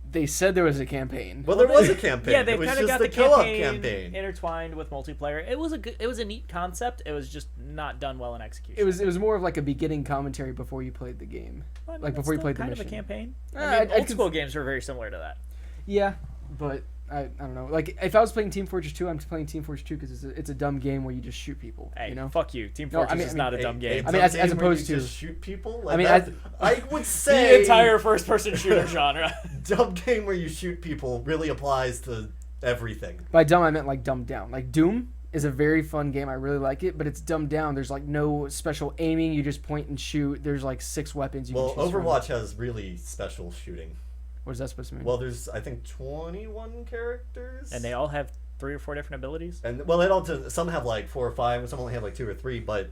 Speaker 2: they said there was a campaign.
Speaker 4: Well, there was a campaign.
Speaker 1: Yeah,
Speaker 4: it
Speaker 1: they've
Speaker 4: was
Speaker 1: kind of
Speaker 4: just
Speaker 1: got the
Speaker 4: co-op
Speaker 1: campaign intertwined with multiplayer. It was a neat concept. It was just not done well in execution.
Speaker 2: It was more of like a beginning commentary before you played the game.
Speaker 1: Well, I mean,
Speaker 2: like
Speaker 1: that's
Speaker 2: before you
Speaker 1: still
Speaker 2: played the
Speaker 1: kind of a
Speaker 2: mission.
Speaker 1: campaign.
Speaker 2: Uh,
Speaker 1: I mean,
Speaker 2: I'd
Speaker 1: old school games were very similar to that.
Speaker 2: Yeah, but I don't know. Like if I was playing Team Fortress 2, I'm playing Team Fortress 2 because it's a dumb game where you just shoot people.
Speaker 1: Hey,
Speaker 2: You know.
Speaker 1: fuck you. Team
Speaker 2: No, I
Speaker 1: Fortress
Speaker 2: mean-
Speaker 1: is
Speaker 2: I mean,
Speaker 1: not a dumb game.
Speaker 2: I mean, as
Speaker 4: game where
Speaker 2: opposed
Speaker 4: you
Speaker 2: to-
Speaker 4: just shoot people.
Speaker 2: I mean,
Speaker 4: I would say
Speaker 1: The entire first-person shooter genre.
Speaker 4: dumb game where you shoot people really applies to everything.
Speaker 2: By dumb, I meant like dumbed down. Like Doom is a very fun game. I really like it, but it's dumbed down. There's like no special aiming. You just point and shoot. There's like 6 weapons you
Speaker 4: Well,
Speaker 2: can choose from.
Speaker 4: Overwatch has really special shooting.
Speaker 2: What is that supposed to mean?
Speaker 4: Well, there's I think 21 characters,
Speaker 1: And they all have 3 or 4 different abilities.
Speaker 4: and well, they don't. Some have like 4 or 5, some only have like 2 or 3, but.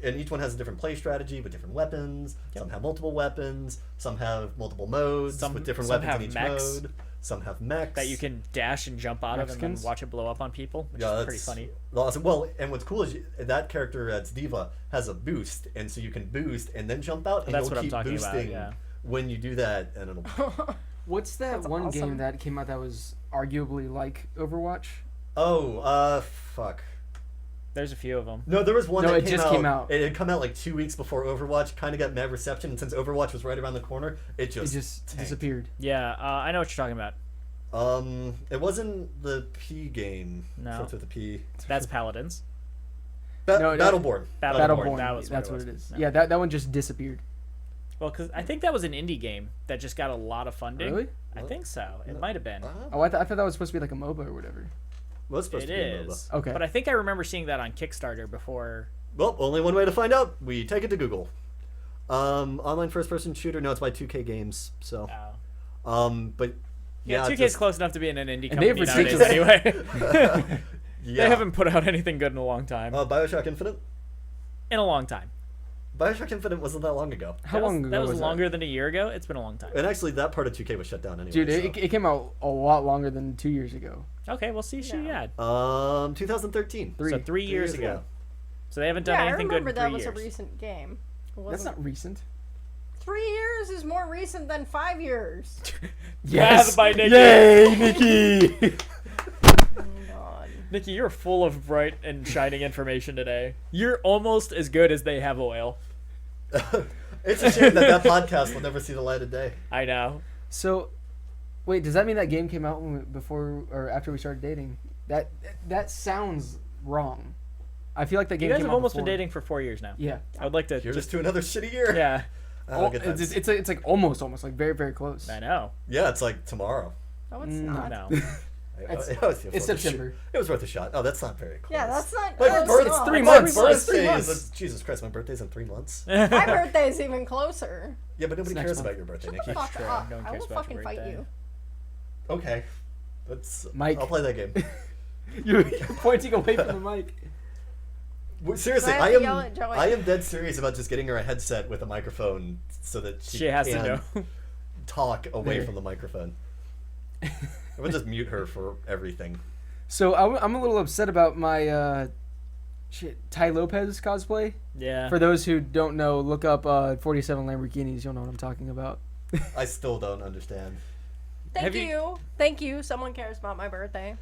Speaker 4: And each one has a different play strategy with different weapons.
Speaker 1: Yep.
Speaker 4: Some have multiple weapons. Some have multiple modes
Speaker 1: Some-
Speaker 4: with different
Speaker 1: some
Speaker 4: weapons in
Speaker 1: have
Speaker 4: each
Speaker 1: mechs.
Speaker 4: mode. Some have mechs
Speaker 1: That you can dash and jump out of and
Speaker 2: Mexicans?
Speaker 1: then watch it blow up on people, which
Speaker 4: Yeah,
Speaker 1: is pretty
Speaker 4: that's
Speaker 1: funny.
Speaker 4: awesome. Well, and what's cool is that character that's Diva has a boost, and so you can boost and then jump out, and
Speaker 1: That's
Speaker 4: you'll
Speaker 1: what I'm
Speaker 4: keep
Speaker 1: talking about,
Speaker 4: boosting
Speaker 1: yeah.
Speaker 4: when you do that, and it'll.
Speaker 2: What's that
Speaker 3: That's
Speaker 2: one
Speaker 3: awesome.
Speaker 2: game that came out that was arguably like Overwatch?
Speaker 4: Fuck.
Speaker 1: There's a few of them.
Speaker 4: No, there was one
Speaker 2: No,
Speaker 4: that
Speaker 2: it just came out.
Speaker 4: It had come out like 2 weeks before Overwatch. Kind of got mad reception, and since Overwatch was right around the corner, it
Speaker 2: It
Speaker 4: just
Speaker 2: just
Speaker 4: tanked.
Speaker 2: disappeared.
Speaker 1: Yeah, I know what you're talking about.
Speaker 4: It wasn't the P game.
Speaker 1: No.
Speaker 4: Starts with the P.
Speaker 1: That's Paladins.
Speaker 2: No, that-
Speaker 4: Battleborn.
Speaker 2: Battleborn.
Speaker 1: That was
Speaker 2: that's
Speaker 1: what
Speaker 2: what
Speaker 1: it
Speaker 2: it
Speaker 1: was.
Speaker 2: is.
Speaker 1: Yeah.
Speaker 2: Yeah, that one just disappeared.
Speaker 1: Well, because I think that was an indie game that just got a lot of funding.
Speaker 2: Really?
Speaker 1: I think so. It might have been.
Speaker 2: Oh, I thought that was supposed to be like a MOBA or whatever.
Speaker 4: Was supposed
Speaker 1: It
Speaker 4: to be a MOBA.
Speaker 1: is.
Speaker 2: Okay.
Speaker 1: But I think I remember seeing that on Kickstarter before.
Speaker 4: Well, only one way to find out. We take it to Google. Online first-person shooter. No, it's by 2K Games. So, but
Speaker 1: Yeah, 2K's
Speaker 4: just-
Speaker 1: close enough to be in an indie
Speaker 2: And they have
Speaker 1: company nowadays
Speaker 2: ridiculous-
Speaker 1: anyway.
Speaker 4: Yeah.
Speaker 1: They haven't put out anything good in a long time.
Speaker 4: BioShock Infinite.
Speaker 1: In a long time.
Speaker 4: BioShock Infinite wasn't that long ago,
Speaker 2: How long ago
Speaker 1: That was
Speaker 2: was
Speaker 1: longer than a year ago. It's been a long time.
Speaker 4: and actually that part of 2K was shut down anyway.
Speaker 2: Dude,
Speaker 4: so.
Speaker 2: it came out a lot longer than 2 years ago.
Speaker 1: Okay, we'll see. She
Speaker 3: Yeah.
Speaker 1: had
Speaker 4: 2013.
Speaker 2: Three.
Speaker 1: so 3 years ago. So they haven't done
Speaker 3: Yeah, I
Speaker 1: anything good
Speaker 3: remember
Speaker 1: in 3
Speaker 3: that was
Speaker 1: years.
Speaker 3: a recent game. It
Speaker 2: That's
Speaker 3: wasn't-
Speaker 2: not recent.
Speaker 3: 3 years is more recent than 5 years.
Speaker 1: Yes, by Nikki.
Speaker 2: Yay, Nikki!
Speaker 3: Oh, God.
Speaker 1: Nikki, you're full of bright and shining information today. You're almost as good as They Have Oil.
Speaker 4: It's a shame that podcast will never see the light of day.
Speaker 1: I know.
Speaker 2: So, wait, does that mean that game came out before or after we started dating? That sounds wrong. I feel like that
Speaker 1: You
Speaker 2: game
Speaker 1: guys
Speaker 2: came
Speaker 1: have
Speaker 2: out
Speaker 1: almost
Speaker 2: before.
Speaker 1: been dating for 4 years now.
Speaker 2: Yeah.
Speaker 1: I would like to
Speaker 4: Here's
Speaker 1: just
Speaker 4: to another shitty year.
Speaker 1: yeah.
Speaker 4: Oh, good times.
Speaker 2: It's like almost like very very close.
Speaker 1: I know.
Speaker 4: Yeah, it's like tomorrow.
Speaker 3: No, it's
Speaker 2: No.
Speaker 3: not.
Speaker 1: No.
Speaker 2: It's-
Speaker 4: It was worth
Speaker 2: it's
Speaker 4: a shot.
Speaker 2: September.
Speaker 4: It was worth a shot. Oh, that's not very close.
Speaker 3: Yeah, that's not.
Speaker 4: My
Speaker 3: that's
Speaker 4: birthday.
Speaker 3: not.
Speaker 2: 3
Speaker 4: My
Speaker 2: months.
Speaker 4: birthday
Speaker 2: 3
Speaker 4: is
Speaker 2: months.
Speaker 4: Jesus Christ. My birthday's in 3 months.
Speaker 3: My birthday's even closer.
Speaker 4: Yeah, but nobody
Speaker 2: next
Speaker 4: cares
Speaker 2: month.
Speaker 4: about your birthday,
Speaker 3: Shut
Speaker 4: Nikki.
Speaker 3: the fuck
Speaker 1: True.
Speaker 3: up.
Speaker 1: No one
Speaker 3: I
Speaker 1: cares
Speaker 3: will
Speaker 1: about your
Speaker 3: fucking fight
Speaker 1: birthday.
Speaker 3: you.
Speaker 4: Okay, let's.
Speaker 2: Mike.
Speaker 4: I'll play that game.
Speaker 2: You're pointing away from the mic.
Speaker 4: Seriously,
Speaker 3: I have
Speaker 4: I
Speaker 3: to
Speaker 4: am.
Speaker 3: yell at Joey.
Speaker 4: I am dead serious about just getting her a headset with a microphone so that
Speaker 1: She has to
Speaker 4: can
Speaker 1: know.
Speaker 4: talk away
Speaker 2: There.
Speaker 4: from the microphone. I would just mute her for everything.
Speaker 2: So I'm a little upset about my Ty Lopez cosplay.
Speaker 1: Yeah.
Speaker 2: For those who don't know, look up 47 Lamborghinis. You'll know what I'm talking about.
Speaker 4: I still don't understand.
Speaker 3: Thank you. Thank you. Someone cares about my birthday,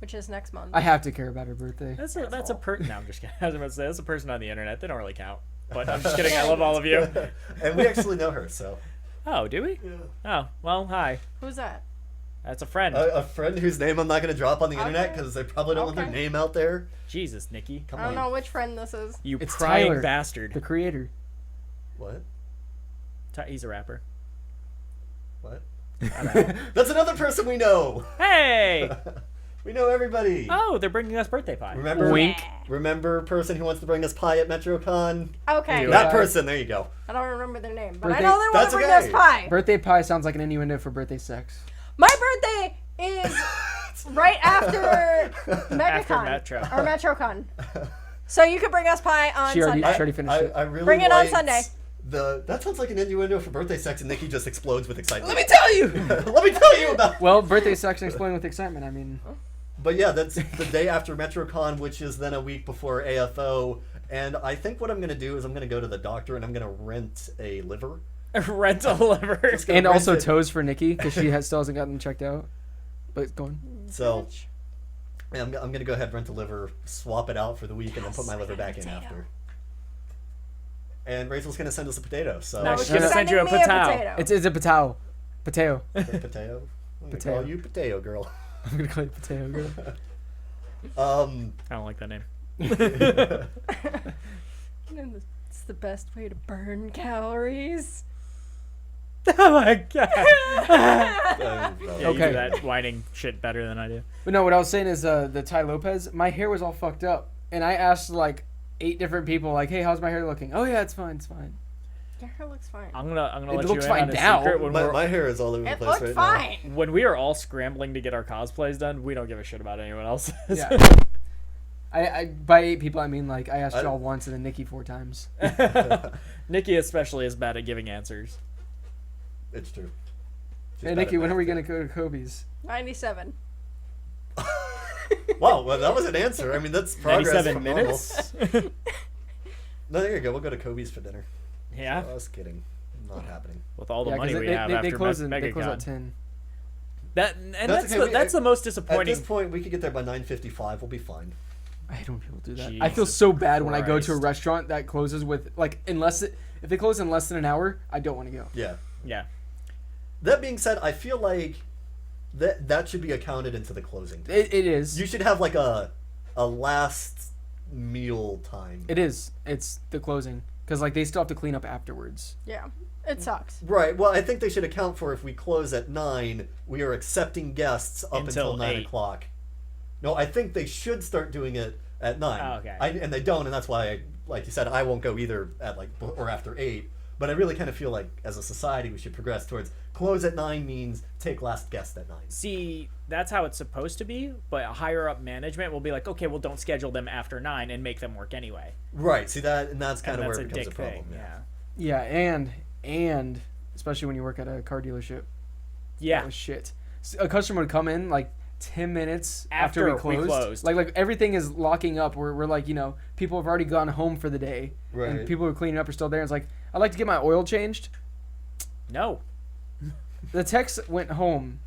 Speaker 3: which is next month.
Speaker 2: I have to care about her birthday.
Speaker 1: That's a No, I'm just kidding. I was about to say that's a person on the internet. They don't really count. But I'm just kidding. I love all of you.
Speaker 4: And we actually know her, so.
Speaker 1: Oh, do we?
Speaker 4: Yeah.
Speaker 1: Oh, well, hi.
Speaker 3: Who's that?
Speaker 1: That's a friend.
Speaker 4: A friend whose name I'm not going to drop on the internet
Speaker 3: Okay.
Speaker 4: because they probably don't want their
Speaker 3: Okay.
Speaker 4: name out there.
Speaker 1: Jesus, Nikki.
Speaker 4: Come
Speaker 3: I don't
Speaker 4: on.
Speaker 3: know which friend this is.
Speaker 1: You
Speaker 2: It's
Speaker 1: prying
Speaker 2: Tyler.
Speaker 1: bastard.
Speaker 2: The creator.
Speaker 4: What?
Speaker 1: He's a rapper.
Speaker 4: What?
Speaker 1: I don't know.
Speaker 4: That's another person we know.
Speaker 1: Hey!
Speaker 4: We know everybody.
Speaker 1: Oh, they're bringing us birthday pie.
Speaker 4: Remember?
Speaker 2: Wink.
Speaker 4: Remember person who wants to bring us pie at MetroCon?
Speaker 3: Okay.
Speaker 1: You-
Speaker 4: That
Speaker 2: Yeah.
Speaker 4: person. There you go.
Speaker 3: I don't remember their name, but
Speaker 2: Birthday-
Speaker 3: I know they want
Speaker 4: That's
Speaker 3: to bring
Speaker 4: okay.
Speaker 3: us pie.
Speaker 2: Birthday pie sounds like an innuendo for birthday sex.
Speaker 3: My birthday is right after MegaCon.
Speaker 1: After Metro.
Speaker 3: Or MetroCon. So you could bring us pie on
Speaker 2: She already-
Speaker 3: Sunday.
Speaker 2: she already finished it.
Speaker 4: I really
Speaker 3: Bring it on
Speaker 4: liked
Speaker 3: Sunday.
Speaker 4: That sounds like an innuendo for birthday sex, and Nikki just explodes with excitement.
Speaker 2: Let me tell you.
Speaker 4: Let me tell you about.
Speaker 2: Well, birthday sex and exploding with excitement. I mean,
Speaker 4: But yeah, that's the day after MetroCon, which is then a week before AFO. And I think what I'm gonna do is I'm gonna go to the doctor and I'm gonna rent a liver.
Speaker 1: Rent a liver.
Speaker 4: Just gonna
Speaker 2: and
Speaker 4: rent
Speaker 2: also
Speaker 4: it.
Speaker 2: toes for Nikki because she still hasn't gotten checked out. But go on.
Speaker 4: So yeah, I'm gonna go ahead and rent a liver, swap it out for the week, and then put my liver back in
Speaker 3: Potato.
Speaker 4: after. And Rachel's gonna send us a potato. So
Speaker 1: No,
Speaker 3: No,
Speaker 1: she's
Speaker 3: she's
Speaker 1: gonna send you a
Speaker 3: sending me
Speaker 1: potato.
Speaker 2: It's a potato. Potato.
Speaker 4: potato. I'm gonna call you potato girl.
Speaker 2: I'm gonna call you potato girl.
Speaker 1: I don't like that name.
Speaker 3: It's the best way to burn calories.
Speaker 1: Oh my god.
Speaker 4: Yeah,
Speaker 1: Yeah, you
Speaker 2: Okay.
Speaker 1: do that whining shit better than I do.
Speaker 2: But no, what I was saying is the Ty Lopez. My hair was all fucked up, and I asked like 8 different people, like, "Hey, how's my hair looking?" "Oh yeah, it's fine, it's fine."
Speaker 3: Your hair looks fine.
Speaker 1: I'm gonna
Speaker 2: It
Speaker 1: let you
Speaker 2: looks
Speaker 1: in
Speaker 2: fine
Speaker 1: on a
Speaker 2: now.
Speaker 1: secret. When
Speaker 4: my hair is all over the
Speaker 3: It
Speaker 4: place
Speaker 3: looked
Speaker 4: right
Speaker 3: fine.
Speaker 1: when we are all scrambling to get our cosplays done, we don't give a shit about anyone else.
Speaker 2: Yeah. I by 8 people I mean like I asked
Speaker 4: I-
Speaker 2: y'all once and then Nikki 4 times.
Speaker 1: Nikki especially is bad at giving answers.
Speaker 4: now. It's true. She's
Speaker 2: Hey
Speaker 4: bad
Speaker 2: Nikki,
Speaker 4: at
Speaker 2: when are we
Speaker 4: math,
Speaker 2: gonna go to Kobe's?
Speaker 3: 97.
Speaker 4: too. Wow, well that was an answer. I mean that's progress
Speaker 1: 97
Speaker 4: from normal.
Speaker 1: minutes.
Speaker 4: No, there you go. We'll go to Kobe's for dinner.
Speaker 1: Yeah,
Speaker 4: I was kidding. Not happening.
Speaker 1: with all the
Speaker 2: Yeah,
Speaker 1: money
Speaker 2: 'cause
Speaker 1: we have
Speaker 2: they
Speaker 1: after
Speaker 2: close
Speaker 1: Mega
Speaker 2: they close at
Speaker 1: Con.
Speaker 2: 10.
Speaker 1: That's
Speaker 4: okay,
Speaker 1: that's the most
Speaker 4: At
Speaker 1: disappointing.
Speaker 4: this point, we could get there by 9:55. We'll be fine.
Speaker 2: I don't people do that. I feel
Speaker 1: Jesus
Speaker 2: so bad when I go to a
Speaker 1: Christ.
Speaker 2: restaurant that closes with like if they close in less than an hour, I don't want to go.
Speaker 4: Yeah.
Speaker 1: Yeah,
Speaker 4: That being said, I feel like that should be accounted into the closing time.
Speaker 2: It is.
Speaker 4: You should have like a last meal time.
Speaker 2: It is. It's the closing because like they still have to clean up afterwards.
Speaker 3: Yeah. It sucks.
Speaker 4: Right. Well, I think they should account for if we close at 9, we are accepting guests up until
Speaker 1: Until
Speaker 4: 9
Speaker 1: 8.
Speaker 4: o'clock. No, I think they should start doing it at 9.
Speaker 1: Oh, okay.
Speaker 4: And they don't, and that's why, like you said, I won't go either at like or after 8. But I really kind of feel like as a society we should progress towards close at 9 means take last guest at 9.
Speaker 1: see, that's how it's supposed to be. But higher up management will be like, okay, well, don't schedule them after 9 and make them work anyway.
Speaker 4: Right. See that, and that's kind
Speaker 1: And
Speaker 4: of
Speaker 1: that's
Speaker 4: where
Speaker 1: a
Speaker 4: it becomes
Speaker 1: dick
Speaker 4: a problem.
Speaker 1: thing.
Speaker 4: Yeah.
Speaker 1: Yeah.
Speaker 2: Yeah, and especially when you work at a car dealership.
Speaker 1: Yeah.
Speaker 2: Oh, shit. A customer would come in like 10 minutes after
Speaker 1: After we closed.
Speaker 2: Like everything is locking up. We're like, people have already gone home for the day.
Speaker 4: Right.
Speaker 2: And people who are cleaning up are still there. It's like, I'd like to get my oil changed.
Speaker 1: No,
Speaker 2: The techs went home.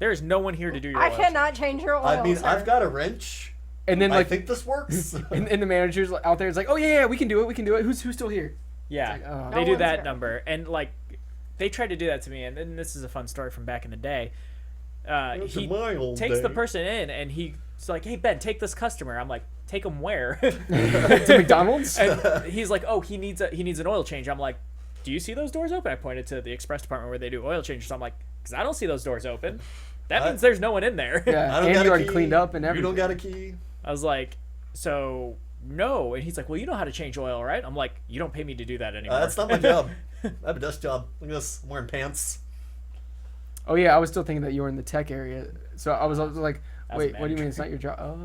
Speaker 1: there is no one here to do your
Speaker 3: I
Speaker 1: oil
Speaker 3: cannot change your oil.
Speaker 4: I mean,
Speaker 3: sir.
Speaker 4: I've got a wrench.
Speaker 2: And then
Speaker 4: I
Speaker 2: like
Speaker 4: think this works.
Speaker 2: and the manager's out there is like, "Oh yeah, we can do it. Who's still here?"
Speaker 1: Yeah,
Speaker 2: It's like, oh.
Speaker 1: they
Speaker 3: No
Speaker 1: do
Speaker 3: one's
Speaker 1: that
Speaker 3: here.
Speaker 1: number, and like they tried to do that to me, and then this is a fun story from back in the day.
Speaker 4: That's
Speaker 1: He
Speaker 4: in my old
Speaker 1: takes the
Speaker 4: day.
Speaker 1: person in, and he's like, "Hey Ben, take this customer." I'm like, "Take him where?"
Speaker 2: To McDonald's.
Speaker 1: and he's like, "Oh, he needs an oil change." I'm like, "Do you see those doors open?" I pointed to the express department where they do oil changes. I'm like, "Cause I don't see those doors open. That means there's no one in there."
Speaker 2: Yeah,
Speaker 4: I don't
Speaker 2: and
Speaker 4: got
Speaker 2: you
Speaker 4: a
Speaker 2: already
Speaker 4: key.
Speaker 2: cleaned up and everything.
Speaker 4: You don't got a key.
Speaker 1: I was like, "So no," and he's like, "Well, you know how to change oil, right?" I'm like, "You don't pay me to do that anymore."
Speaker 4: That's not my job. I have a desk job. Look at this. I'm wearing pants.
Speaker 2: Oh yeah, I was still thinking that you were in the tech area. So I was like,
Speaker 1: I was a
Speaker 2: wait, what do you mean
Speaker 1: manager.
Speaker 2: it's not your job? Oh.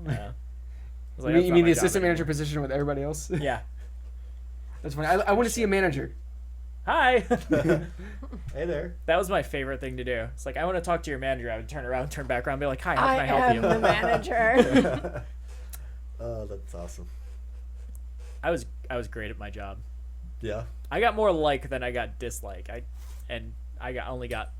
Speaker 1: Yeah. I was like,
Speaker 2: You
Speaker 1: "That's
Speaker 2: mean
Speaker 1: not
Speaker 2: the
Speaker 1: my job
Speaker 2: assistant manager
Speaker 1: anymore."
Speaker 2: position with everybody else?
Speaker 1: Yeah.
Speaker 2: That's funny. I want to see a manager.
Speaker 1: Hi.
Speaker 4: Hey there.
Speaker 1: That was my favorite thing to do. It's like, I want to talk to your manager. I would turn around, turn back around, and be like, hi, how can I help
Speaker 3: am
Speaker 1: you?
Speaker 3: the manager.
Speaker 4: Oh, that's awesome.
Speaker 1: I was great at my job.
Speaker 4: Yeah.
Speaker 1: I got more like than I got dislike. Only got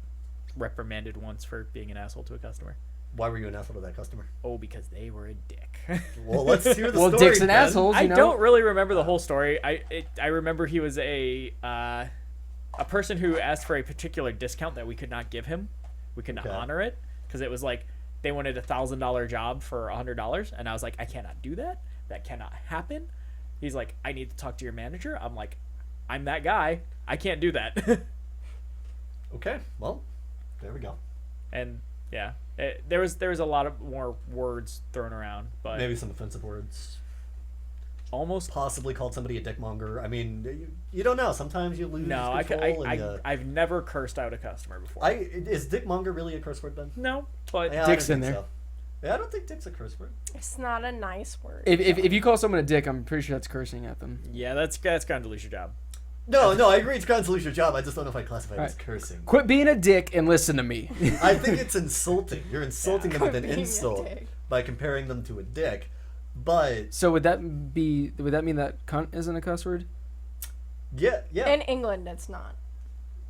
Speaker 1: reprimanded once for being an asshole to a customer.
Speaker 4: Why were you an asshole to that customer?
Speaker 1: Oh, because they were a dick.
Speaker 4: Well, let's hear the
Speaker 2: Well,
Speaker 4: story.
Speaker 2: dicks and
Speaker 4: Ben.
Speaker 2: assholes.
Speaker 1: I
Speaker 2: You know?
Speaker 1: don't really remember the whole story. I remember he was a person who asked for a particular discount that we could not give him. We could not
Speaker 4: Okay.
Speaker 1: honor it because it was like they wanted $1,000 job for $100, and I was like, I cannot do that. That cannot happen. He's like, I need to talk to your manager. I'm like, I'm that guy. I can't do that.
Speaker 4: Okay. Well, there we go.
Speaker 1: And yeah, there was a lot of more words thrown around, but
Speaker 4: Maybe some offensive words.
Speaker 1: almost
Speaker 4: Possibly called somebody a dickmonger. I mean, you don't know. Sometimes you lose
Speaker 1: no.
Speaker 4: control.
Speaker 1: I've never cursed out a customer before.
Speaker 4: Is dickmonger really a curse word, Ben?
Speaker 1: No, but
Speaker 4: Yeah, I
Speaker 2: Dick's
Speaker 4: don't
Speaker 2: in
Speaker 4: think
Speaker 2: there.
Speaker 4: so. Yeah, I don't think dick's a curse word.
Speaker 3: It's not a nice word.
Speaker 2: If you call someone a dick, I'm pretty sure that's cursing at them.
Speaker 1: yeah, that's gonna lose your job.
Speaker 4: No, I agree. It's trying to lose your job. I just don't know if I classify it as
Speaker 2: Alright.
Speaker 4: cursing.
Speaker 2: Quit being a dick and listen to me.
Speaker 4: I think it's insulting. You're insulting them with an
Speaker 3: Quit being a
Speaker 4: insult
Speaker 3: dick.
Speaker 4: by comparing them to a dick. But
Speaker 2: So would that mean that cunt isn't a cuss word?
Speaker 4: yeah.
Speaker 3: In England, it's not.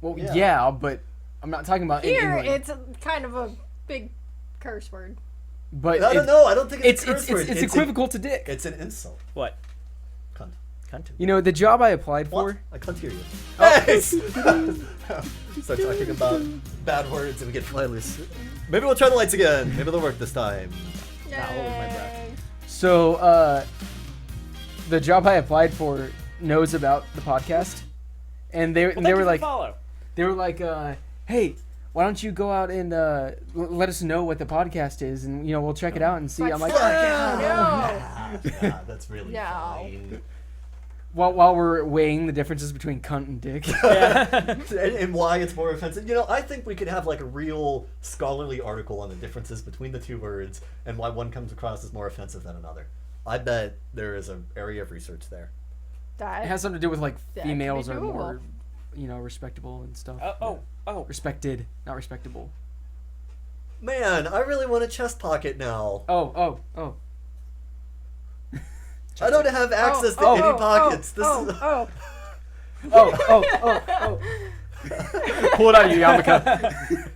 Speaker 2: Well,
Speaker 4: Yeah.
Speaker 2: yeah, but I'm not talking about
Speaker 3: Here,
Speaker 2: in England.
Speaker 3: it's kind of a big curse word.
Speaker 2: But
Speaker 4: I don't know. I don't think it's a
Speaker 2: It's
Speaker 4: curse word.
Speaker 2: it's equivocal to dick.
Speaker 4: It's an insult.
Speaker 1: What?
Speaker 4: Cunt.
Speaker 1: Cunt.
Speaker 2: You know, the job I applied
Speaker 4: What?
Speaker 2: for.
Speaker 4: I can't hear you. Hey! Start talking about bad words and we get fly loose. Maybe we'll try the lights again. Maybe they'll work this time.
Speaker 1: Not holding my breath.
Speaker 3: Yay.
Speaker 2: So, the job I applied for knows about the podcast, and they were like,
Speaker 1: follow.
Speaker 2: hey, why don't you go out and let us know what the podcast is, and we'll check it out and see. I'm like,
Speaker 3: Fuck
Speaker 2: "Oh,
Speaker 3: no.
Speaker 4: Yeah, that's really
Speaker 3: No.
Speaker 4: fine.
Speaker 2: while we're weighing the differences between cunt and dick.
Speaker 4: And why it's more offensive. I think we could have like a real scholarly article on the differences between the two words and why one comes across as more offensive than another. I bet there is an area of research there.
Speaker 3: That,
Speaker 2: It has something to do with like
Speaker 3: That could be
Speaker 2: females are
Speaker 3: doable.
Speaker 2: more, respectable and stuff.
Speaker 1: Oh.
Speaker 2: Respected, not respectable.
Speaker 4: Man, I really want a chest pocket now.
Speaker 2: Oh.
Speaker 4: I don't have access to any pockets. This is
Speaker 2: Oh. Pull it out of your yarmulke.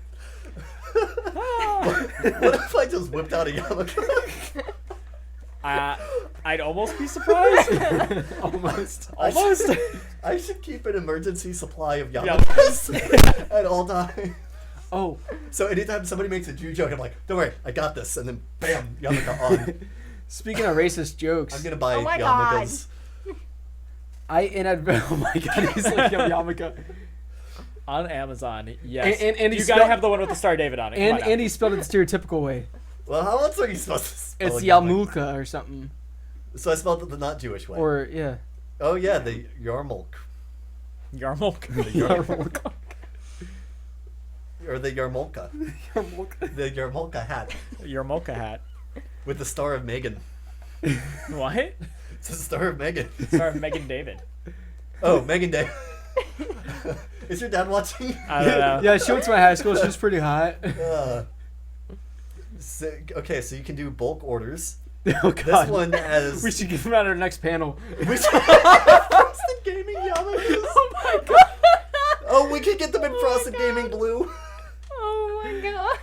Speaker 4: what if I just whipped out a yarmulke?
Speaker 1: I'd almost be surprised.
Speaker 2: Almost.
Speaker 1: Almost.
Speaker 4: I should keep an emergency supply of
Speaker 1: Yeah.
Speaker 4: yarmulkes at all times.
Speaker 2: Oh.
Speaker 4: So anytime somebody makes a Jew joke, I'm like, don't worry, I got this. And then bam, yarmulke on.
Speaker 2: Speaking of racist jokes,
Speaker 4: I'm going to buy
Speaker 3: Oh my God.
Speaker 4: yarmulkes.
Speaker 2: oh my god, he's looking up yarmulke.
Speaker 1: On Amazon, yes.
Speaker 2: And
Speaker 1: you
Speaker 2: he's
Speaker 1: gotta
Speaker 2: spelled-
Speaker 1: have the one with the Star David on it. Come
Speaker 2: And
Speaker 1: on now.
Speaker 2: and he spelled it the stereotypical way.
Speaker 4: Well, how else are you supposed to spell
Speaker 2: It's
Speaker 4: a yarmulke?
Speaker 2: yarmulke or something.
Speaker 4: So I spelled it the not Jewish way.
Speaker 2: Or yeah.
Speaker 4: Oh yeah, the yarmulke.
Speaker 1: Yarmulke.
Speaker 2: Yarmulke.
Speaker 4: Or the yarmulke.
Speaker 2: Yarmulke.
Speaker 4: The yarmulke hat
Speaker 1: Yarmulke hat.
Speaker 4: with the Star of Megan.
Speaker 1: What?
Speaker 4: It's the Star of Megan.
Speaker 1: Sorry, Megan David.
Speaker 4: Oh, Megan Day. Is your dad watching?
Speaker 1: I don't know.
Speaker 2: Yeah, she went to my high school. She was pretty hot.
Speaker 4: Okay, so you can do bulk orders.
Speaker 2: Oh
Speaker 4: This
Speaker 2: god.
Speaker 4: one has.
Speaker 2: We should get him out of our next panel.
Speaker 4: We should Frosted Gaming yarmulkes.
Speaker 2: Oh my god.
Speaker 4: Oh, we can get them in Frosted Gaming Blue.
Speaker 3: Oh my god.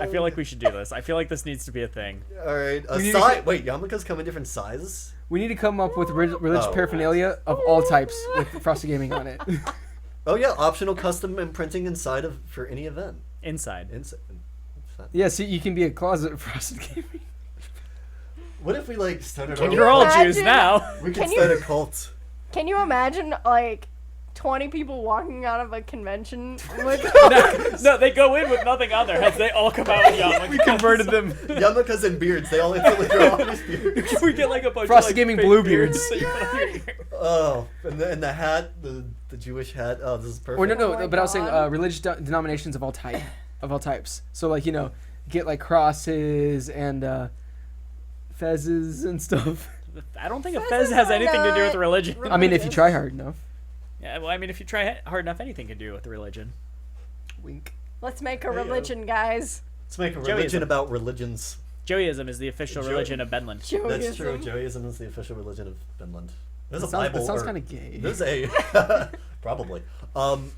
Speaker 1: I feel like we should do this. I feel like this needs to be a thing.
Speaker 4: All right.
Speaker 2: We need to get-
Speaker 4: Wait, yarmulkes come in different sizes?
Speaker 2: We need to come up with religious
Speaker 4: Oh.
Speaker 2: paraphernalia of all types with Frosted Gaming on it.
Speaker 4: Oh yeah, optional custom imprinting inside of for any event.
Speaker 1: Inside.
Speaker 2: Yeah, so you can be a closet Frosted Gaming.
Speaker 4: What if we like started?
Speaker 3: Can
Speaker 4: our-
Speaker 3: you
Speaker 1: You're all
Speaker 3: imagine-
Speaker 1: Jews now.
Speaker 4: We could
Speaker 3: Can you-
Speaker 4: start a cult.
Speaker 3: Can you imagine like 20 people walking out of a convention with
Speaker 1: No, they go in with nothing on their heads. They all come out with yarmulkes.
Speaker 2: We converted them.
Speaker 4: Yarmulkes and beards. They all instantly grow off his beard.
Speaker 1: Can we get like a bunch
Speaker 2: Frosted
Speaker 1: of like,
Speaker 2: Gaming
Speaker 1: fake
Speaker 2: blue
Speaker 1: beards
Speaker 2: beards.
Speaker 1: that you put on your ear?
Speaker 4: Oh, and the hat, the Jewish hat. Oh, this is perfect.
Speaker 2: Or no,
Speaker 3: Oh my
Speaker 2: but I was saying
Speaker 3: God.
Speaker 2: religious denominations of all types. So like get like crosses and fezzes and stuff.
Speaker 1: I don't think a
Speaker 3: Fez
Speaker 1: fez
Speaker 3: is
Speaker 1: has anything to do with
Speaker 3: not
Speaker 1: religion.
Speaker 3: re-
Speaker 2: I mean, if you
Speaker 3: Religious.
Speaker 2: try hard enough.
Speaker 1: Yeah, well, I mean, if you try hard enough, anything can do with religion.
Speaker 2: Wink.
Speaker 3: Let's make a
Speaker 4: Hey, yo.
Speaker 3: religion, guys.
Speaker 4: Let's make a
Speaker 1: Joeyism.
Speaker 4: religion about religions.
Speaker 1: Joeyism is the official
Speaker 4: Joey-
Speaker 1: religion of Benland.
Speaker 4: That's true.
Speaker 3: Joeyism.
Speaker 4: Joeyism is the official religion of Finland. There's a
Speaker 2: That sounds,
Speaker 4: Bible.
Speaker 2: that sounds
Speaker 4: or-
Speaker 2: kind of gay.
Speaker 4: There's a probably.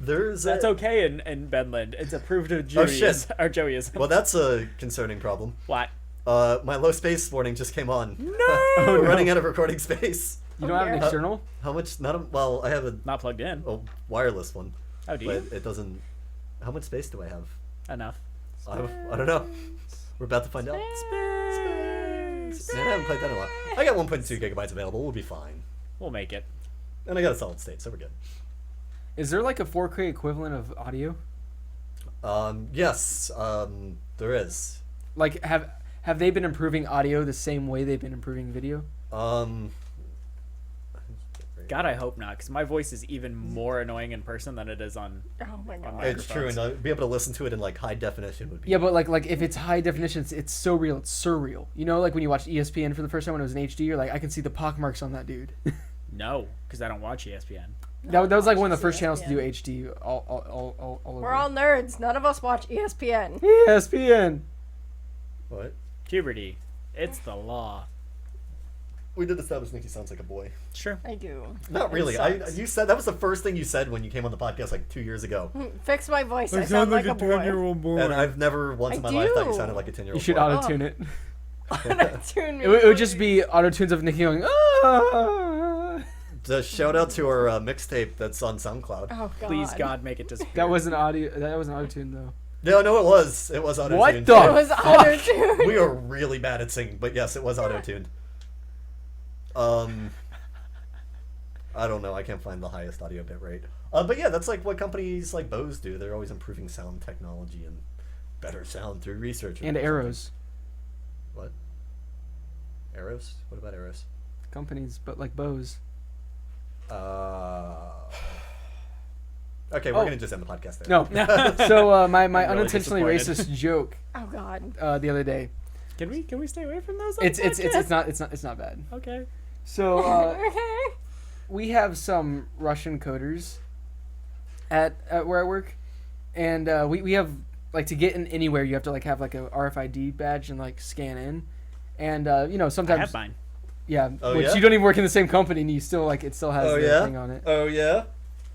Speaker 4: There's
Speaker 1: That's
Speaker 4: a,
Speaker 1: okay in Benland. It's approved of
Speaker 4: Oh,
Speaker 1: Joeyism.
Speaker 4: shit.
Speaker 1: Or Joeyism.
Speaker 4: Well, that's a concerning problem.
Speaker 1: What?
Speaker 4: My low space warning just came on.
Speaker 1: No!
Speaker 4: We're running out of recording space.
Speaker 2: You don't have an
Speaker 3: Okay.
Speaker 2: external?
Speaker 4: How much? Not a, well. I have
Speaker 1: Not plugged in.
Speaker 4: a wireless one,
Speaker 1: Oh, do
Speaker 4: but
Speaker 1: you?
Speaker 4: it doesn't. How much space do I have?
Speaker 1: Enough.
Speaker 4: I don't know. We're about to find out. Man, I haven't played that in a while. I got 1.2 gigabytes available. We'll be fine.
Speaker 1: We'll make it.
Speaker 4: And I got a solid state, so we're good.
Speaker 2: Is there like a 4K equivalent of audio?
Speaker 4: Yes, there is.
Speaker 2: Like, have they been improving audio the same way they've been improving video?
Speaker 1: God, I hope not, because my voice is even more annoying in person than it is on.
Speaker 3: Oh my god.
Speaker 1: my-
Speaker 4: It's true, and
Speaker 1: microphones.
Speaker 4: be able to listen to it in like high definition would be.
Speaker 2: Yeah, but like if it's high definition, it's so real, it's surreal. You know, like when you watch ESPN for the first time when it was in HD, you're like, I can see the pockmarks on that dude.
Speaker 1: No, because I don't watch E ESPN.
Speaker 2: that was like one of the first
Speaker 3: watches
Speaker 2: channels to do HD all over.
Speaker 3: We're all nerds. None of us watch E ESPN.
Speaker 2: ESPN.
Speaker 4: What?
Speaker 1: Puberty. It's the law.
Speaker 4: We did establish Nikki sounds like a boy.
Speaker 1: Sure.
Speaker 3: I do.
Speaker 4: Not
Speaker 3: It
Speaker 4: really.
Speaker 3: sucks.
Speaker 4: You said that was the first thing you said when you came on the podcast like 2 years ago,
Speaker 3: Fix my voice. I sound like a boy.
Speaker 1: boy.
Speaker 4: and I've never once
Speaker 3: I
Speaker 4: in my life thought you
Speaker 3: do.
Speaker 4: sounded like a 10-year-old.
Speaker 2: You should
Speaker 4: boy.
Speaker 2: auto tune it.
Speaker 3: Tune me.
Speaker 2: It would just be auto tunes of Nikki going. Ah!
Speaker 4: The shout out to our mixtape that's on SoundCloud.
Speaker 3: Oh god.
Speaker 1: Please, God, make it disappear.
Speaker 2: That wasn't audio. That wasn't auto tune though.
Speaker 4: No, it was. It was auto-tuned.
Speaker 2: What the-
Speaker 3: It was auto tune.
Speaker 4: We are really bad at singing, but yes, it was auto-tuned. I don't know. I can't find the highest audio bit rate. But yeah, that's like what companies like Bose do. They're always improving sound technology and better sound through research.
Speaker 2: And arrows
Speaker 4: What? Arrows? What about arrows?
Speaker 2: companies, but like Bose.
Speaker 4: Okay, we're
Speaker 2: Oh.
Speaker 4: gonna just end the podcast there.
Speaker 2: No. So my
Speaker 1: I'm really
Speaker 2: unintentionally
Speaker 1: disappointed.
Speaker 2: racist joke
Speaker 3: Oh god.
Speaker 2: the other day.
Speaker 1: Can we stay away from those? on
Speaker 2: It's
Speaker 1: the
Speaker 2: it's
Speaker 1: podcast?
Speaker 2: it's not bad.
Speaker 1: Okay.
Speaker 2: So
Speaker 3: Okay.
Speaker 2: we have some Russian coders at where I work, and we have like to get in anywhere you have to like have like a RFID badge and like scan in, and you know
Speaker 1: I
Speaker 2: sometimes
Speaker 1: have mine.
Speaker 2: yeah,
Speaker 4: Oh,
Speaker 2: which
Speaker 4: yeah?
Speaker 2: you don't even work in the same company and you still like it still has
Speaker 4: Oh,
Speaker 2: the
Speaker 4: yeah?
Speaker 2: thing on it.
Speaker 4: Oh yeah.